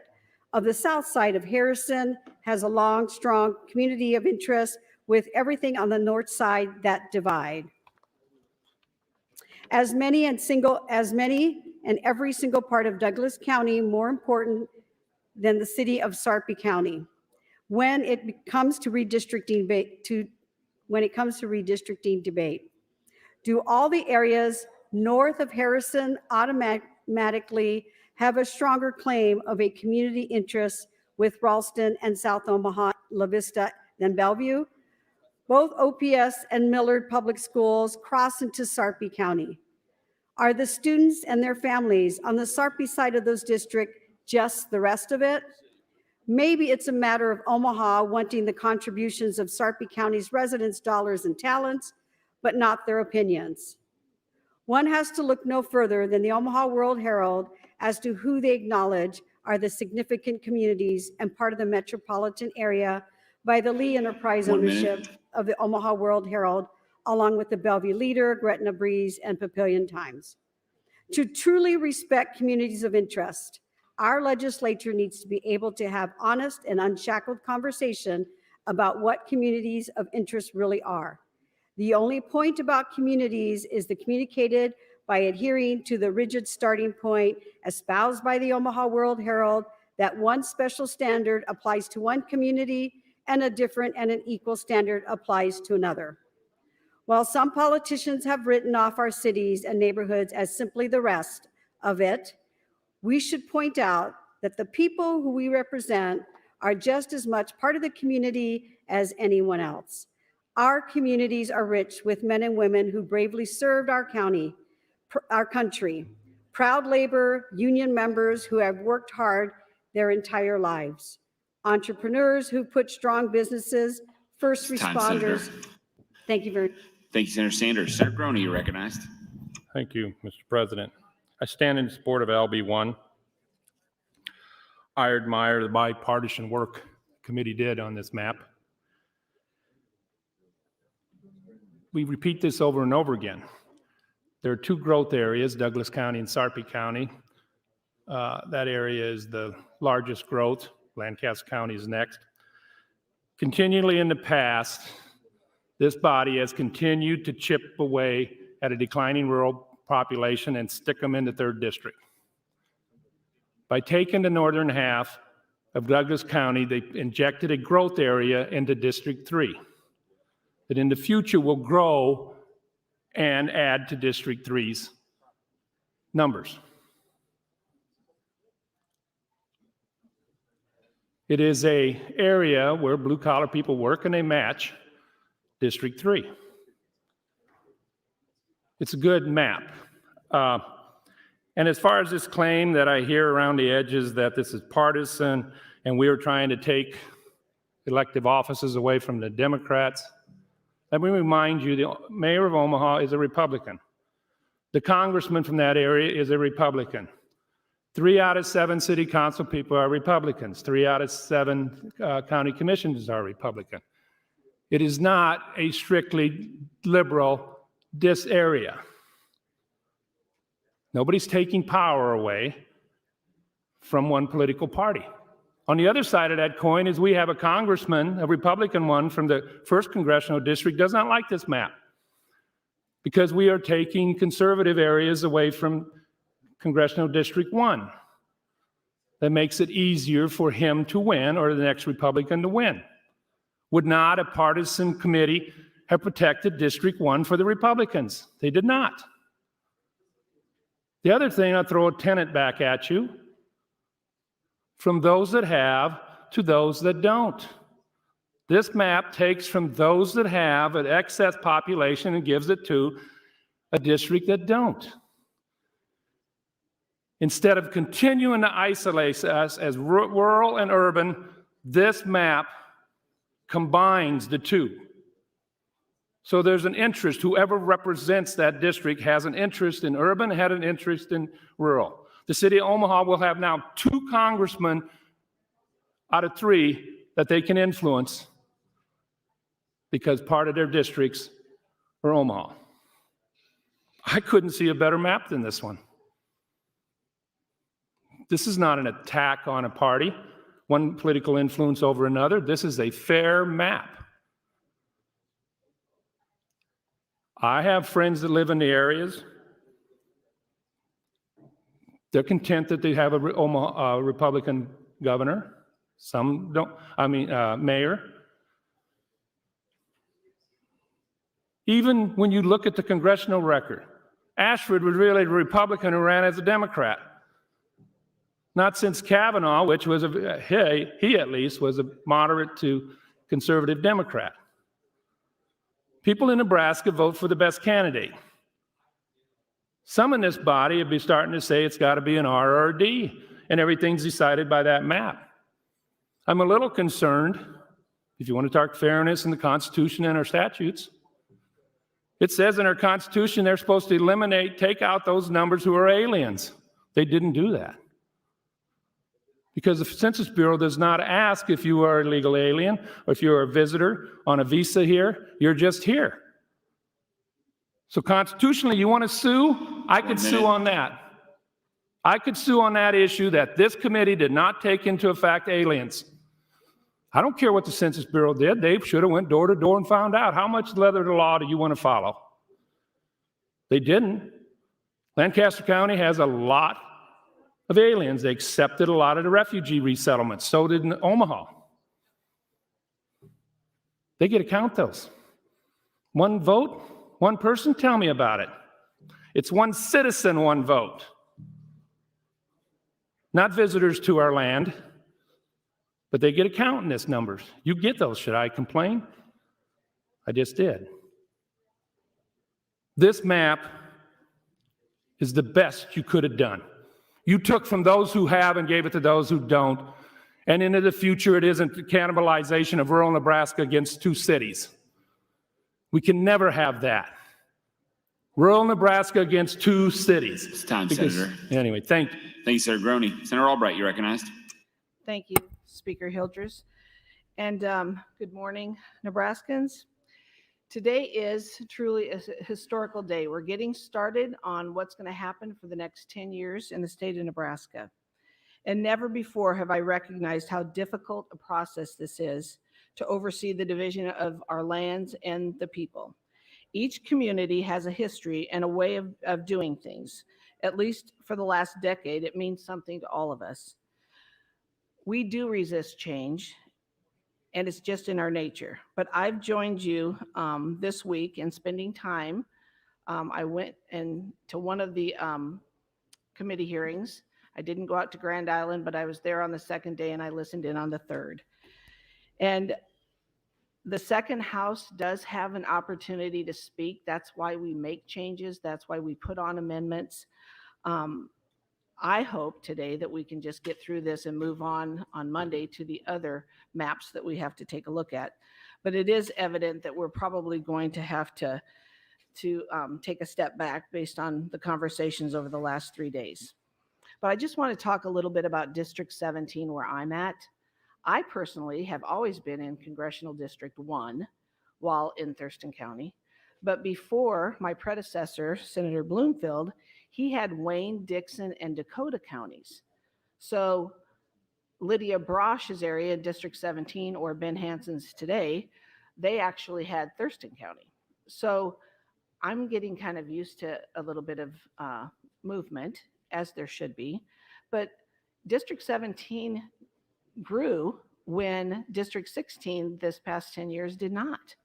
Of the south side of Harrison has a long, strong community of interest with everything on the north side that divide. As many and every single part of Douglas County more important than the city of Sarpy County. When it comes to redistricting debate, do all the areas north of Harrison automatically have a stronger claim of a community interest with Ralston and South Omaha, La Vista than Bellevue? Both OPS and Millard Public Schools cross into Sarpy County. Are the students and their families on the Sarpy side of those districts just the rest of it? Maybe it's a matter of Omaha wanting the contributions of Sarpy County's residents' dollars and talents, but not their opinions. One has to look no further than the Omaha World Herald as to who they acknowledge are the significant communities and part of the metropolitan area by the Lee Enterprise ownership of the Omaha World Herald, along with the Bellevue Leader, Gretna Breeze, and Papillion Times. To truly respect communities of interest, our legislature needs to be able to have honest and unshackled conversation about what communities of interest really are. The only point about communities is the communicated by adhering to the rigid starting point espoused by the Omaha World Herald that one special standard applies to one community and a different and an equal standard applies to another. While some politicians have written off our cities and neighborhoods as simply the rest of it, we should point out that the people who we represent are just as much part of the community as anyone else. Our communities are rich with men and women who bravely served our county, our country, proud labor union members who have worked hard their entire lives, entrepreneurs who put strong businesses, first responders. Thank you very much. Thank you, Senator Sanders. Senator Groney, you're recognized. Thank you, Mr. President. I stand in support of LB1. I admire the bipartisan work the committee did on this map. We repeat this over and over again. There are two growth areas, Douglas County and Sarpy County. That area is the largest growth. Lancaster County is next. Continually in the past, this body has continued to chip away at a declining rural population and stick them into third district. By taking the northern half of Douglas County, they injected a growth area into District 3 that in the future will grow and add to District 3's numbers. It is an area where blue-collar people work and they match District 3. It's a good map. And as far as this claim that I hear around the edges that this is partisan and we are trying to take elective offices away from the Democrats, let me remind you, the mayor of Omaha is a Republican. The congressman from that area is a Republican. 3 out of 7 city council people are Republicans. 3 out of 7 county commissioners are Republican. It is not a strictly liberal area. Nobody's taking power away from one political party. On the other side of that coin is we have a congressman, a Republican one from the 1st Congressional District, does not like this map because we are taking conservative areas away from Congressional District 1. That makes it easier for him to win or the next Republican to win. Would not a partisan committee have protected District 1 for the Republicans? They did not. The other thing, I'll throw a tenet back at you. From those that have to those that don't. This map takes from those that have an excess population and gives it to a district that don't. Instead of continuing to isolate us as rural and urban, this map combines the two. So there's an interest. Whoever represents that district has an interest in urban, had an interest in rural. The city of Omaha will have now 2 congressmen out of 3 that they can influence because part of their districts are Omaha. I couldn't see a better map than this one. This is not an attack on a party, one political influence over another. This is a fair map. I have friends that live in the areas. They're content that they have a Republican governor. Some don't, mayor. Even when you look at the congressional record, Ashford was really a Republican who ran as a Democrat. Not since Kavanaugh, which was he at least was a moderate to conservative Democrat. People in Nebraska vote for the best candidate. Some in this body would be starting to say it's got to be an R or a D, and everything's decided by that map. I'm a little concerned, if you want to talk fairness in the Constitution and our statutes. It says in our Constitution they're supposed to take out those numbers who are aliens. They didn't do that. Because the Census Bureau does not ask if you are a legal alien or if you're a visitor on a visa here, you're just here. So constitutionally, you want to sue? I could sue on that. I could sue on that issue that this committee did not take into effect aliens. I don't care what the Census Bureau did. They should have went door to door and found out how much letter of the law do you want to follow. They didn't. Lancaster County has a lot of aliens. They accepted a lot of the refugee resettlements. So did Omaha. They get to count those. One vote, one person, tell me about it. It's one citizen, one vote. Not visitors to our land, but they get a count in this numbers. You get those. Should I complain? I just did. This map is the best you could have done. You took from those who have and gave it to those who don't. And into the future, it isn't the cannibalization of rural Nebraska against 2 cities. We can never have that. Rural Nebraska against 2 cities. It's time, Senator. Anyway, thank you. Thank you, Senator Groney. Senator Albright, you're recognized. Thank you, Speaker Hildress. And good morning, Nebraskans. Today is truly a historical day. We're getting started on what's going to happen for the next 10 years in the state of Nebraska. And never before have I recognized how difficult a process this is to oversee the division of our lands and the people. Each community has a history and a way of doing things. At least for the last decade, it means something to all of us. We do resist change, and it's just in our nature. But I've joined you this week in spending time. I went to one of the committee hearings. I didn't go out to Grand Island, but I was there on the second day and I listened in on the third. And the second house does have an opportunity to speak. That's why we make changes. That's why we put on amendments. I hope today that we can just get through this and move on Monday to the other maps that we have to take a look at. But it is evident that we're probably going to have to take a step back based on the conversations over the last 3 days. But I just want to talk a little bit about District 17 where I'm at. I personally have always been in Congressional District 1 while in Thurston County. But before my predecessor, Senator Bloomfield, he had Wayne, Dixon, and Dakota counties. So Lydia Brosh's area, District 17, or Ben Hanson's today, they actually had Thurston County. So I'm getting kind of used to a little bit of movement, as there should be. But District 17 grew when District 16 this past 10 years did not.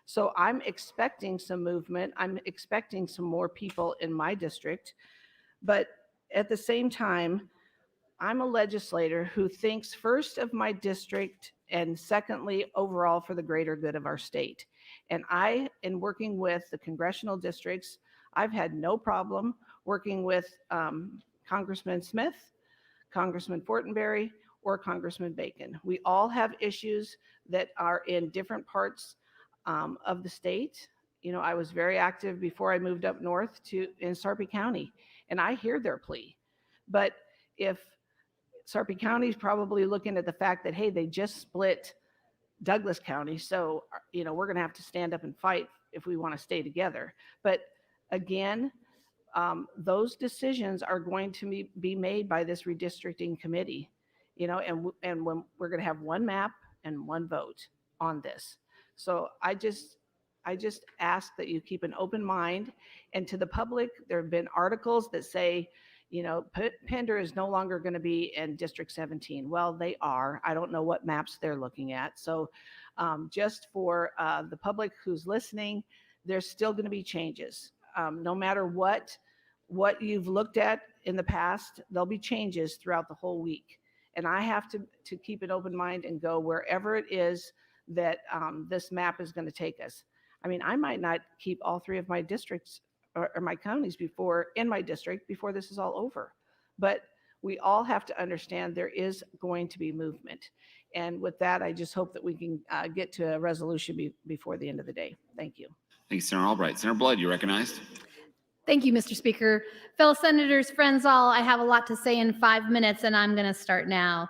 So I'm expecting some movement. I'm expecting some more people in my district. But at the same time, I'm a legislator who thinks first of my district and secondly, overall for the greater good of our state. And I, in working with the congressional districts, I've had no problem working with Congressman Smith, Congressman Fortenberry, or Congressman Bacon. We all have issues that are in different parts of the state. You know, I was very active before I moved up north in Sarpy County, and I hear their plea. But if Sarpy County is probably looking at the fact that, hey, they just split Douglas County, so, you know, we're going to have to stand up and fight if we want to stay together. But again, those decisions are going to be made by this redistricting committee, you know, and when we're going to have one map and one vote on this. So I just ask that you keep an open mind. And to the public, there have been articles that say, you know, Pender is no longer going to be in District 17. Well, they are. I don't know what maps they're looking at. So just for the public who's listening, there's still going to be changes. No matter what you've looked at in the past, there'll be changes throughout the whole week. And I have to keep an open mind and go wherever it is that this map is going to take us. I mean, I might not keep all three of my districts or my counties in my district before this is all over. But we all have to understand there is going to be movement. And with that, I just hope that we can get to a resolution before the end of the day. Thank you. Thank you, Senator Albright. Senator Blood, you're recognized. Thank you, Mr. Speaker. Fellow senators, friends all, I have a lot to say in 5 minutes, and I'm going to start now.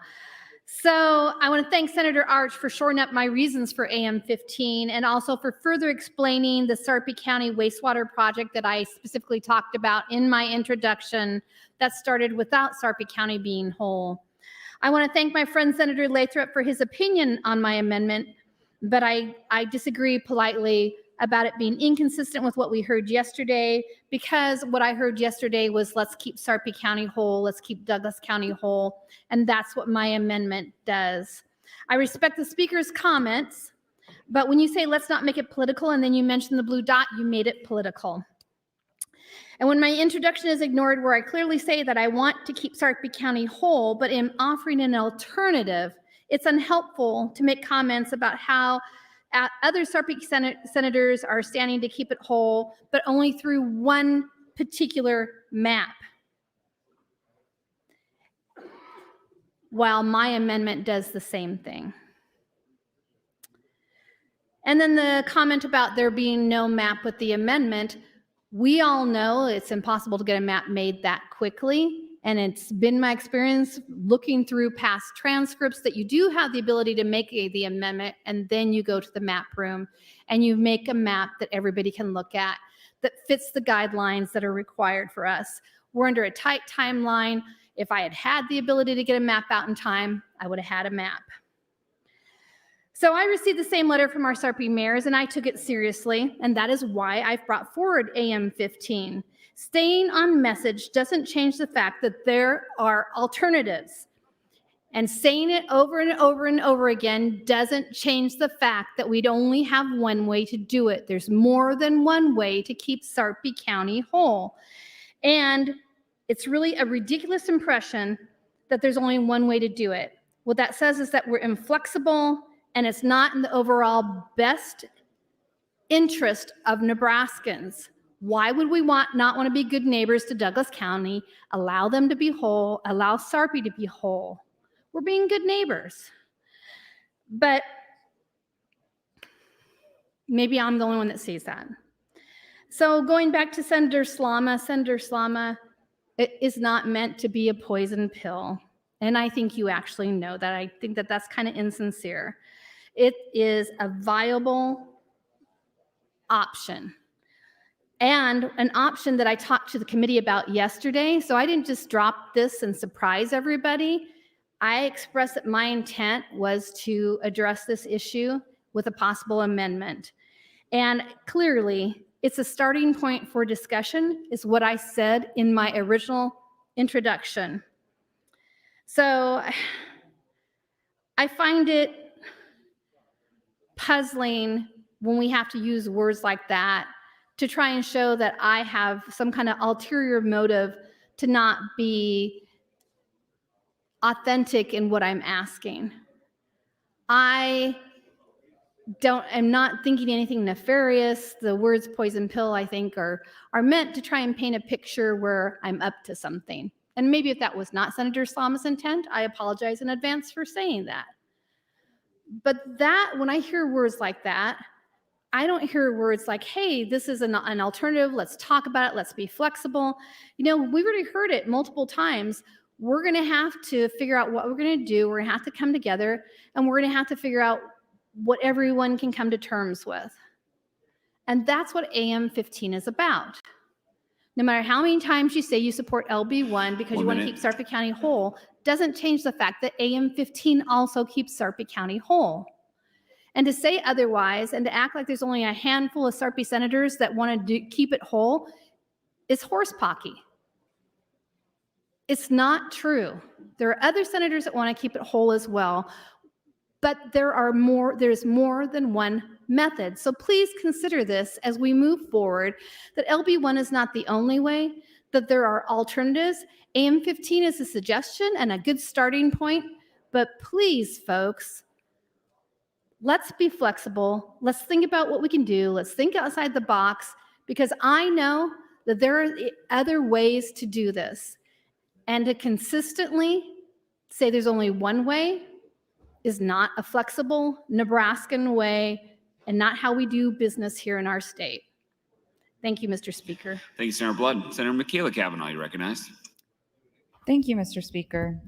So I want to thank Senator Arch for shoring up my reasons for AM 15 and also for further explaining the Sarpy County wastewater project that I specifically talked about in my introduction that started without Sarpy County being whole. I want to thank my friend Senator Lathrop for his opinion on my amendment, but I disagree politely about it being inconsistent with what we heard yesterday, because what I heard yesterday was let's keep Sarpy County whole, let's keep Douglas County whole, and that's what my amendment does. I respect the speaker's comments, but when you say let's not make it political and then you mention the blue dot, you made it political. And when my introduction is ignored where I clearly say that I want to keep Sarpy County whole, but am offering an alternative, it's unhelpful to make comments about how other Sarpy senators are standing to keep it whole, but only through one particular map, while my amendment does the same thing. And then the comment about there being no map with the amendment, we all know it's impossible to get a map made that quickly. And it's been my experience looking through past transcripts that you do have the ability to make the amendment, and then you go to the map room and you make a map that everybody can look at that fits the guidelines that are required for us. We're under a tight timeline. If I had had the ability to get a map out in time, I would have had a map. So I received the same letter from our Sarpy mayors, and I took it seriously, and that is why I've brought forward AM 15. Staying on message doesn't change the fact that there are alternatives. And saying it over and over and over again doesn't change the fact that we'd only have one way to do it. There's more than one way to keep Sarpy County whole. And it's really a ridiculous impression that there's only one way to do it. What that says is that we're inflexible and it's not in the overall best interest of Nebraskans. Why would we not want to be good neighbors to Douglas County, allow them to be whole, allow Sarpy to be whole? We're being good neighbors. But maybe I'm the only one that sees that. So going back to Senator Slama, It is not meant to be a poison pill. And I think you actually know that. I think that that's kind of insincere. It is a viable option, and an option that I talked to the committee about yesterday. So I didn't just drop this and surprise everybody. I expressed that my intent was to address this issue with a possible amendment. And clearly, it's a starting point for discussion, is what I said in my original introduction. So I find it puzzling when we have to use words like that to try and show that I have some kind of ulterior motive to not be authentic in what I'm asking. I am not thinking anything nefarious. The words poison pill, I think, are meant to try and paint a picture where I'm up to something. And maybe if that was not Senator Slama's intent, I apologize in advance for saying that. But that, when I hear words like that, I don't hear words like, hey, this is an alternative. Let's talk about it. Let's be flexible. You know, we've already heard it multiple times. We're going to have to figure out what we're going to do. We're going to have to come together, and we're going to have to figure out what everyone can come to terms with. And that's what AM 15 is about. No matter how many times you say you support LB1 because you want to keep Sarpy County whole, doesn't change the fact that AM 15 also keeps Sarpy County whole. And to say otherwise and to act like there's only a handful of Sarpy senators that want to keep it whole is horsepocky. It's not true. There are other senators that want to keep it whole as well, but there's more than one method. So please consider this as we move forward, that LB1 is not the only way, that there are alternatives. AM 15 is a suggestion and a good starting point, but please, folks, let's be flexible. Let's think about what we can do. Let's think outside the box, because I know that there are other ways to do this. And to consistently say there's only one way is not a flexible Nebraskan way and not how we do business here in our state. Thank you, Mr. Speaker. Thank you, Senator Blood. Senator Michaela Cavanaugh, you recognized. Thank you, Mr. Speaker.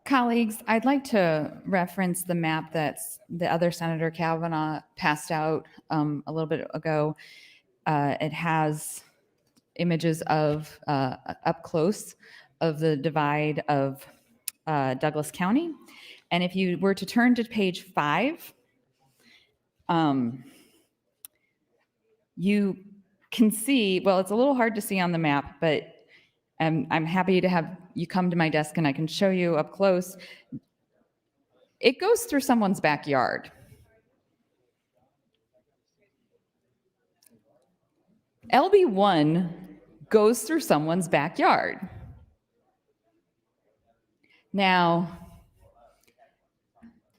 Colleagues, I'd like to reference the map that the other Senator Cavanaugh passed out a little bit ago. It has images of up close of the divide of Douglas County. And if you were to turn to page 5, you can see, well, it's a little hard to see on the map, but I'm happy to have you come to my desk and I can show you up close. It goes through someone's backyard. LB1 goes through someone's backyard. Now,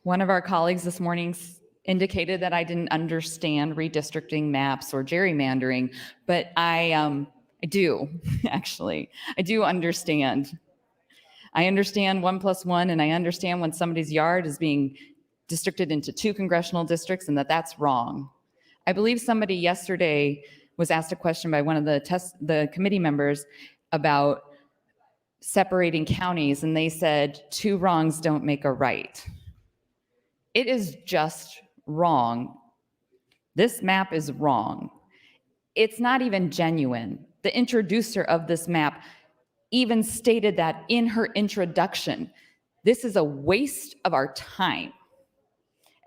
one of our colleagues this morning indicated that I didn't understand redistricting maps or gerrymandering, but I do, actually. I do understand. I understand 1 + 1, and I understand when somebody's yard is being districted into 2 congressional districts and that's wrong. I believe somebody yesterday was asked a question by one of the committee members about separating counties, and they said 2 wrongs don't make a right. It is just wrong. This map is wrong. It's not even genuine. The introducer of this map even stated that in her introduction. This is a waste of our time.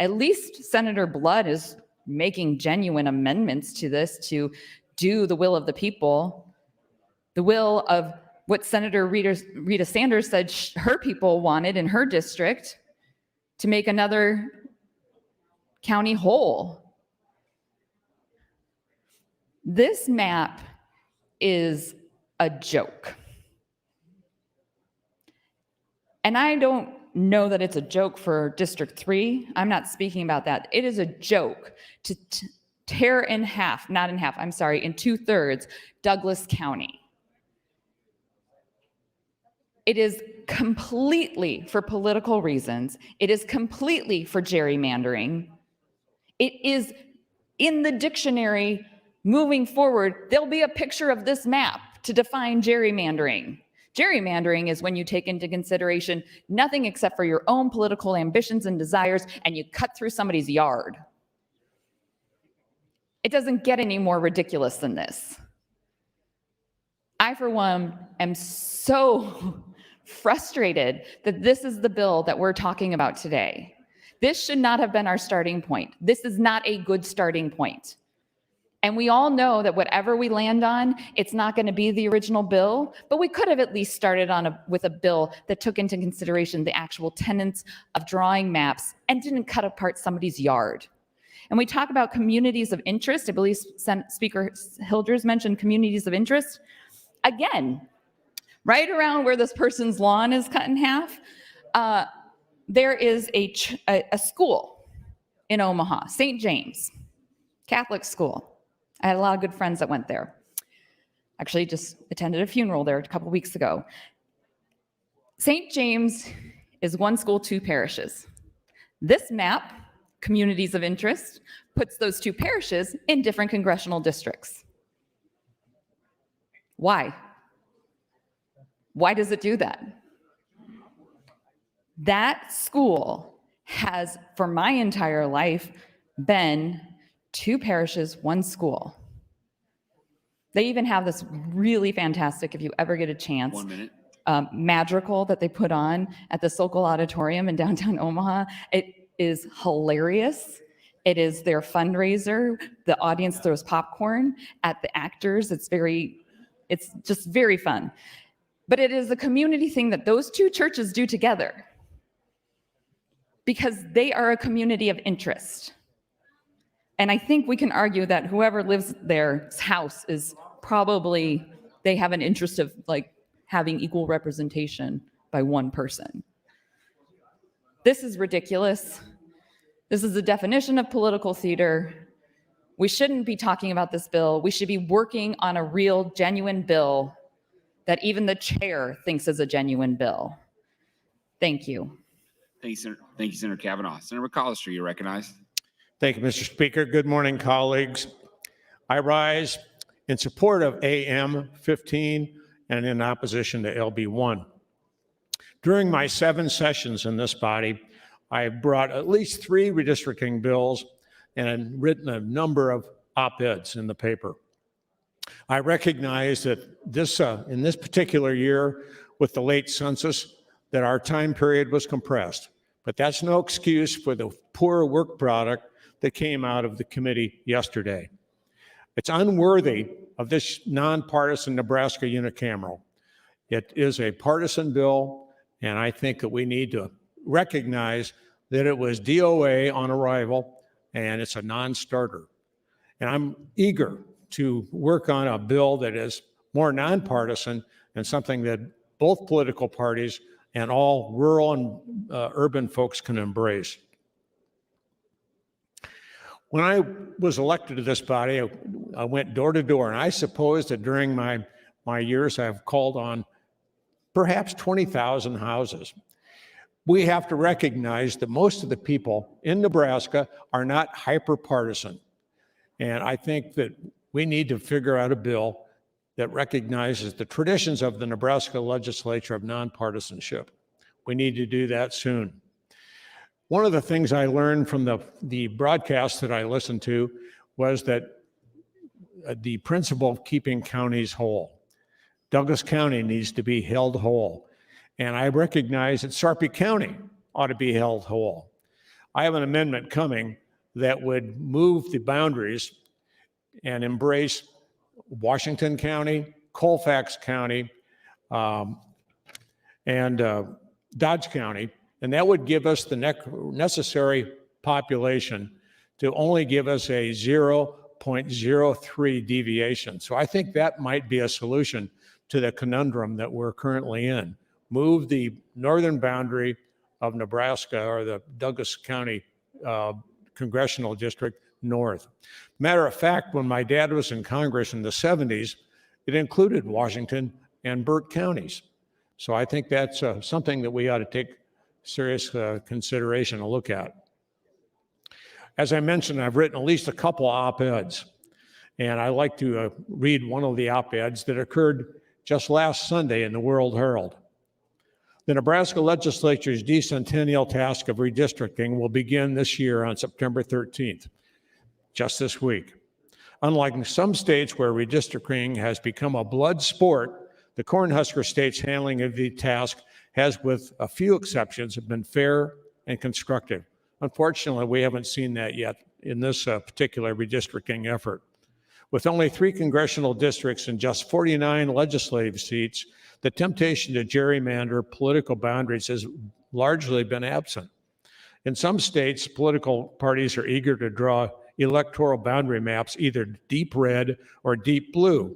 At least Senator Blood is making genuine amendments to this to do the will of the people, the will of what Senator Rita Sanders said her people wanted in her district, to make another county whole. This map is a joke. And I don't know that it's a joke for District 3. I'm not speaking about that. It is a joke to tear in half, not in half, I'm sorry, in 2/3 Douglas County. It is completely for political reasons. It is completely for gerrymandering. It is in the dictionary moving forward. There'll be a picture of this map to define gerrymandering. Gerrymandering is when you take into consideration nothing except for your own political ambitions and desires, and you cut through somebody's yard. It doesn't get any more ridiculous than this. I, for one, am so frustrated that this is the bill that we're talking about today. This should not have been our starting point. This is not a good starting point. And we all know that whatever we land on, it's not going to be the original bill, but we could have at least started with a bill that took into consideration the actual tenets of drawing maps and didn't cut apart somebody's yard. And we talk about communities of interest. I believe Speaker Hildreth mentioned communities of interest. Again, right around where this person's lawn is cut in half, there is a school in Omaha, St. James, Catholic school. I had a lot of good friends that went there. Actually, just attended a funeral there a couple weeks ago. St. James is one school, two parishes. This map, communities of interest, puts those two parishes in different congressional districts. Why? Why does it do that? That school has, for my entire life, been two parishes, one school. They even have this really fantastic, if you ever get a chance, 1 minute. madrigal that they put on at the Sokol Auditorium in downtown Omaha. It is hilarious. It is their fundraiser. The audience throws popcorn at the actors. It's just very fun. But it is a community thing that those two churches do together because they are a community of interest. And I think we can argue that whoever lives there's house is probably, they have an interest of like having equal representation by one person. This is ridiculous. This is the definition of political theater. We shouldn't be talking about this bill. We should be working on a real, genuine bill that even the chair thinks is a genuine bill. Thank you. Thank you, Senator Kavanaugh. Senator McCollister, you're recognized. Thank you, Mr. Speaker. Good morning, colleagues. I rise in support of AM 15 and in opposition to LB 1. During my 7 sessions in this body, I brought at least 3 redistricting bills and written a number of op-eds in the paper. I recognize that in this particular year, with the late census, that our time period was compressed. But that's no excuse for the poor work product that came out of the committee yesterday. It's unworthy of this nonpartisan Nebraska unicameral. It is a partisan bill, and I think that we need to recognize that it was DOA on arrival, and it's a non-starter. And I'm eager to work on a bill that is more nonpartisan and something that both political parties and all rural and urban folks can embrace. When I was elected to this body, I went door to door, and I suppose that during my years, I've called on perhaps 20,000 houses. We have to recognize that most of the people in Nebraska are not hyper-partisan. And I think that we need to figure out a bill that recognizes the traditions of the Nebraska Legislature of nonpartisanship. We need to do that soon. One of the things I learned from the broadcast that I listened to was that the principle of keeping counties whole. Douglas County needs to be held whole. And I recognize that Sarpy County ought to be held whole. I have an amendment coming that would move the boundaries and embrace Washington County, Colfax County, and Dodge County, and that would give us the necessary population to only give us a 0.03 deviation. So I think that might be a solution to the conundrum that we're currently in. Move the northern boundary of Nebraska or the Douglas County congressional district north. Matter of fact, when my dad was in Congress in the 70s, it included Washington and Burt counties. So I think that's something that we ought to take serious consideration to look at. As I mentioned, I've written at least a couple op-eds, And I like to read one of the op-eds that occurred just last Sunday in the World Herald. The Nebraska Legislature's decennial task of redistricting will begin this year on September 13th, just this week. Unlike some states where redistricting has become a blood sport, the Cornhusker state's handling of the task has, with a few exceptions, been fair and constructive. Unfortunately, we haven't seen that yet in this particular redistricting effort. With only 3 congressional districts and just 49 legislative seats, the temptation to gerrymander political boundaries has largely been absent. In some states, political parties are eager to draw electoral boundary maps either deep red or deep blue.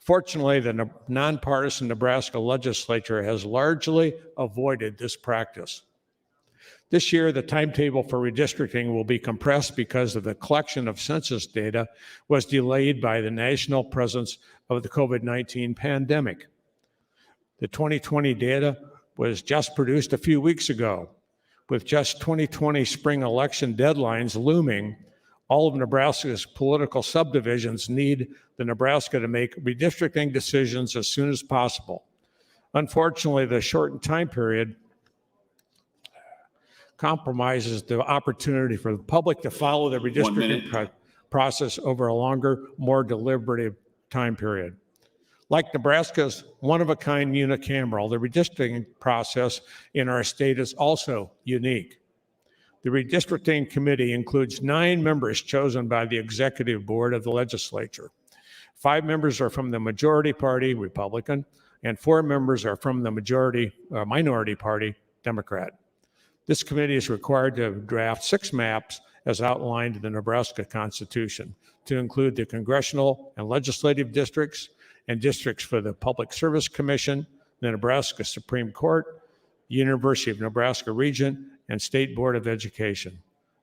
Fortunately, the nonpartisan Nebraska legislature has largely avoided this practice. This year, the timetable for redistricting will be compressed because of the collection of census data was delayed by the national presence of the COVID-19 pandemic. The 2020 data was just produced a few weeks ago. With just 2020 spring election deadlines looming, all of Nebraska's political subdivisions need the Nebraska to make redistricting decisions as soon as possible. Unfortunately, the shortened time period compromises the opportunity for the public to follow the redistricting process over a longer, more deliberative time period. Like Nebraska's one-of-a-kind unicameral, the redistricting process in our state is also unique. The redistricting committee includes 9 members chosen by the executive board of the legislature. 5 members are from the majority party, Republican, and 4 members are from the minority party, Democrat. This committee is required to draft 6 maps as outlined in the Nebraska Constitution to include the congressional and legislative districts and districts for the Public Service Commission, the Nebraska Supreme Court, University of Nebraska Region, and State Board of Education.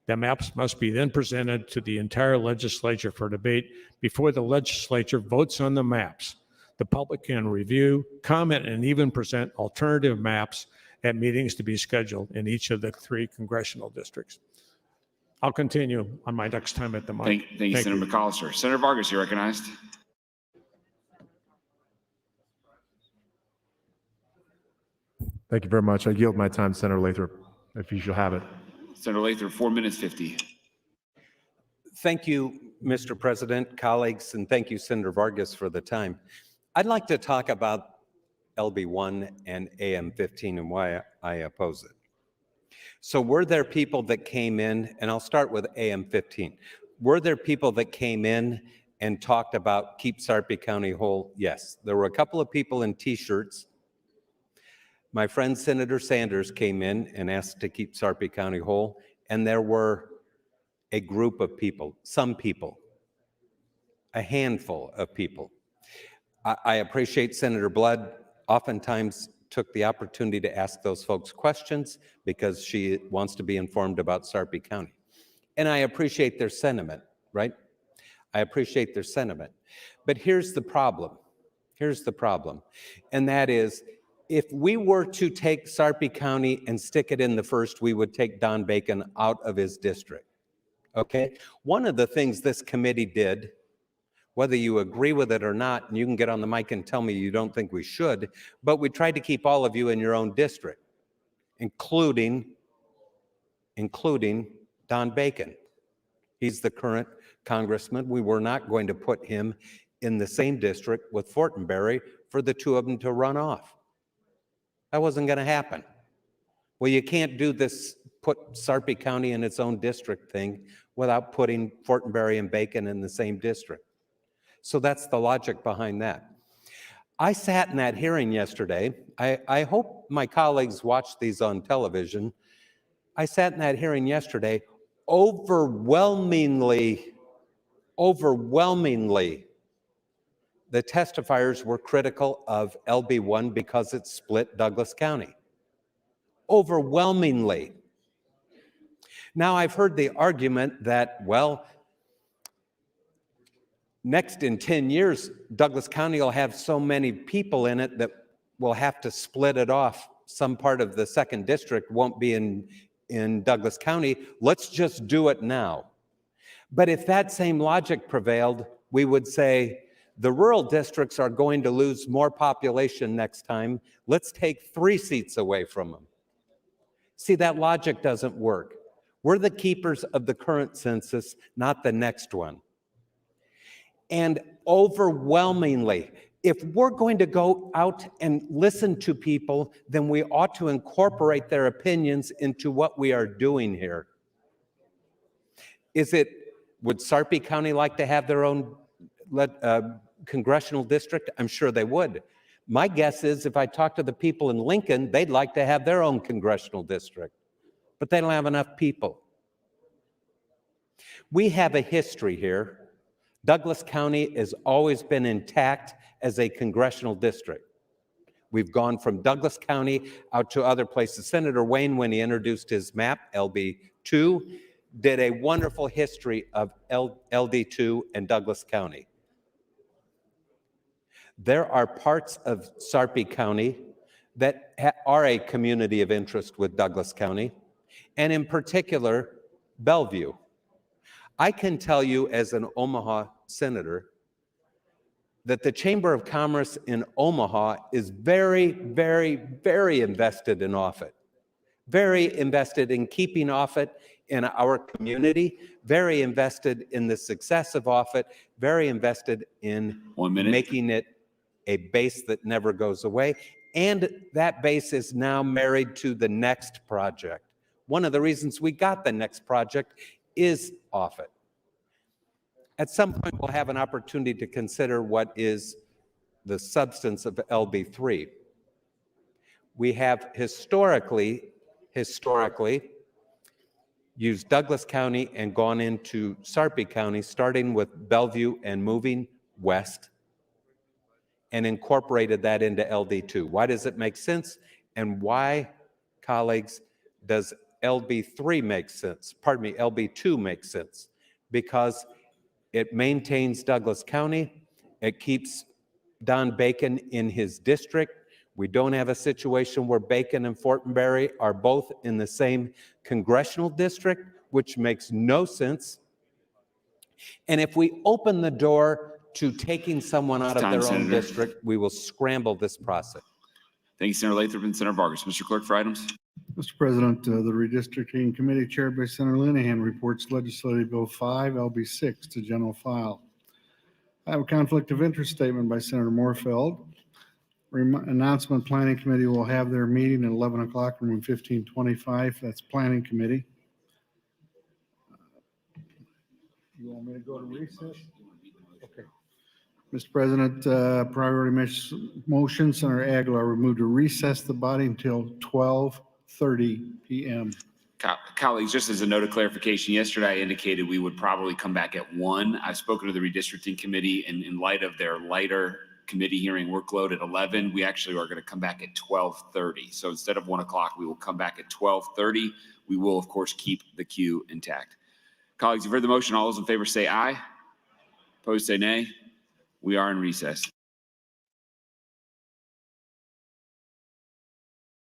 The maps must be then presented to the entire legislature for debate before the legislature votes on the maps. The public can review, comment, and even present alternative maps at meetings to be scheduled in each of the 3 congressional districts. I'll continue on my next time at the mic. Thank you, Senator McAllister. Senator Vargas, you're recognized. Thank you very much. I yield my time, Senator Lathrop, if you shall have it. Senator Lathrop, 4 minutes 50. Thank you, Mr. President, colleagues, and thank you, Senator Vargas, for the time. I'd like to talk about LB1 and AM15 and why I oppose it. So were there people that came in, and I'll start with AM15. Were there people that came in and talked about keep Sarpy County whole? Yes. There were a couple of people in t-shirts. My friend Senator Sanders came in and asked to keep Sarpy County whole, and there were a group of people, some people, a handful of people. I appreciate Senator Blood oftentimes took the opportunity to ask those folks questions because she wants to be informed about Sarpy County. And I appreciate their sentiment, right? I appreciate their sentiment. But here's the problem. Here's the problem. And that is, if we were to take Sarpy County and stick it in the first, we would take Don Bacon out of his district. Okay? One of the things this committee did, whether you agree with it or not, and you can get on the mic and tell me you don't think we should, but we tried to keep all of you in your own district, including Don Bacon. He's the current congressman. We were not going to put him in the same district with Fortenberry for the 2 of them to run off. That wasn't going to happen. Well, you can't do this, put Sarpy County in its own district thing without putting Fortenberry and Bacon in the same district. So that's the logic behind that. I sat in that hearing yesterday. I hope my colleagues watched these on television. I sat in that hearing yesterday. Overwhelmingly, the testifiers were critical of LB1 because it split Douglas County. Overwhelmingly. Now, I've heard the argument that, well, next in 10 years, Douglas County will have so many people in it that we'll have to split it off. Some part of the 2nd district won't be in Douglas County. Let's just do it now. But if that same logic prevailed, we would say, the rural districts are going to lose more population next time. Let's take 3 seats away from them. See, that logic doesn't work. We're the keepers of the current census, not the next one. And overwhelmingly, if we're going to go out and listen to people, then we ought to incorporate their opinions into what we are doing here. Would Sarpy County like to have their own congressional district? I'm sure they would. My guess is if I talk to the people in Lincoln, they'd like to have their own congressional district, but they don't have enough people. We have a history here. Douglas County has always been intact as a congressional district. We've gone from Douglas County out to other places. Senator Wayne, when he introduced his map, LB2, did a wonderful history of LD2 and Douglas County. There are parts of Sarpy County that are a community of interest with Douglas County, and in particular, Bellevue. I can tell you as an Omaha senator that the Chamber of Commerce in Omaha is very, very, very invested in Offutt, very invested in keeping Offutt in our community, very invested in the success of Offutt, very invested in making it a base that never goes away. And that base is now married to the next project. One of the reasons we got the next project is Offutt. At some point, we'll have an opportunity to consider what is the substance of LB3. We have historically used Douglas County and gone into Sarpy County, starting with Bellevue and moving west, and incorporated that into LD2. Why does it make sense? And why, colleagues, does LB2 make sense? Because it maintains Douglas County. It keeps Don Bacon in his district. We don't have a situation where Bacon and Fortenberry are both in the same congressional district, which makes no sense. And if we open the door to taking someone out of their own district, we will scramble this process. Thank you, Senator Lathrop and Senator Vargas. Mr. Clerk, for items. Mr. President, the Redistricting Committee chaired by Senator Linehan reports Legislative Bill 5, LB6 to general file. I have a conflict of interest statement by Senator Moorfeld. Announcement Planning Committee will have their meeting at 11 o'clock, room 1525. That's Planning Committee. You want me to go to recess? Okay. Mr. President, priority motion, Senator Aguilar would move to recess the body until 12:30 p.m. Colleagues, just as a note of clarification, yesterday I indicated we would probably come back at 1. I've spoken to the Redistricting Committee, and in light of their lighter committee hearing workload at 11, we actually are going to come back at 12:30. So instead of 1 o'clock, we will come back at 12:30. We will, of course, keep the queue intact. Colleagues, you've heard the motion. All those in favor say aye. Opposed say nay. We are in recess.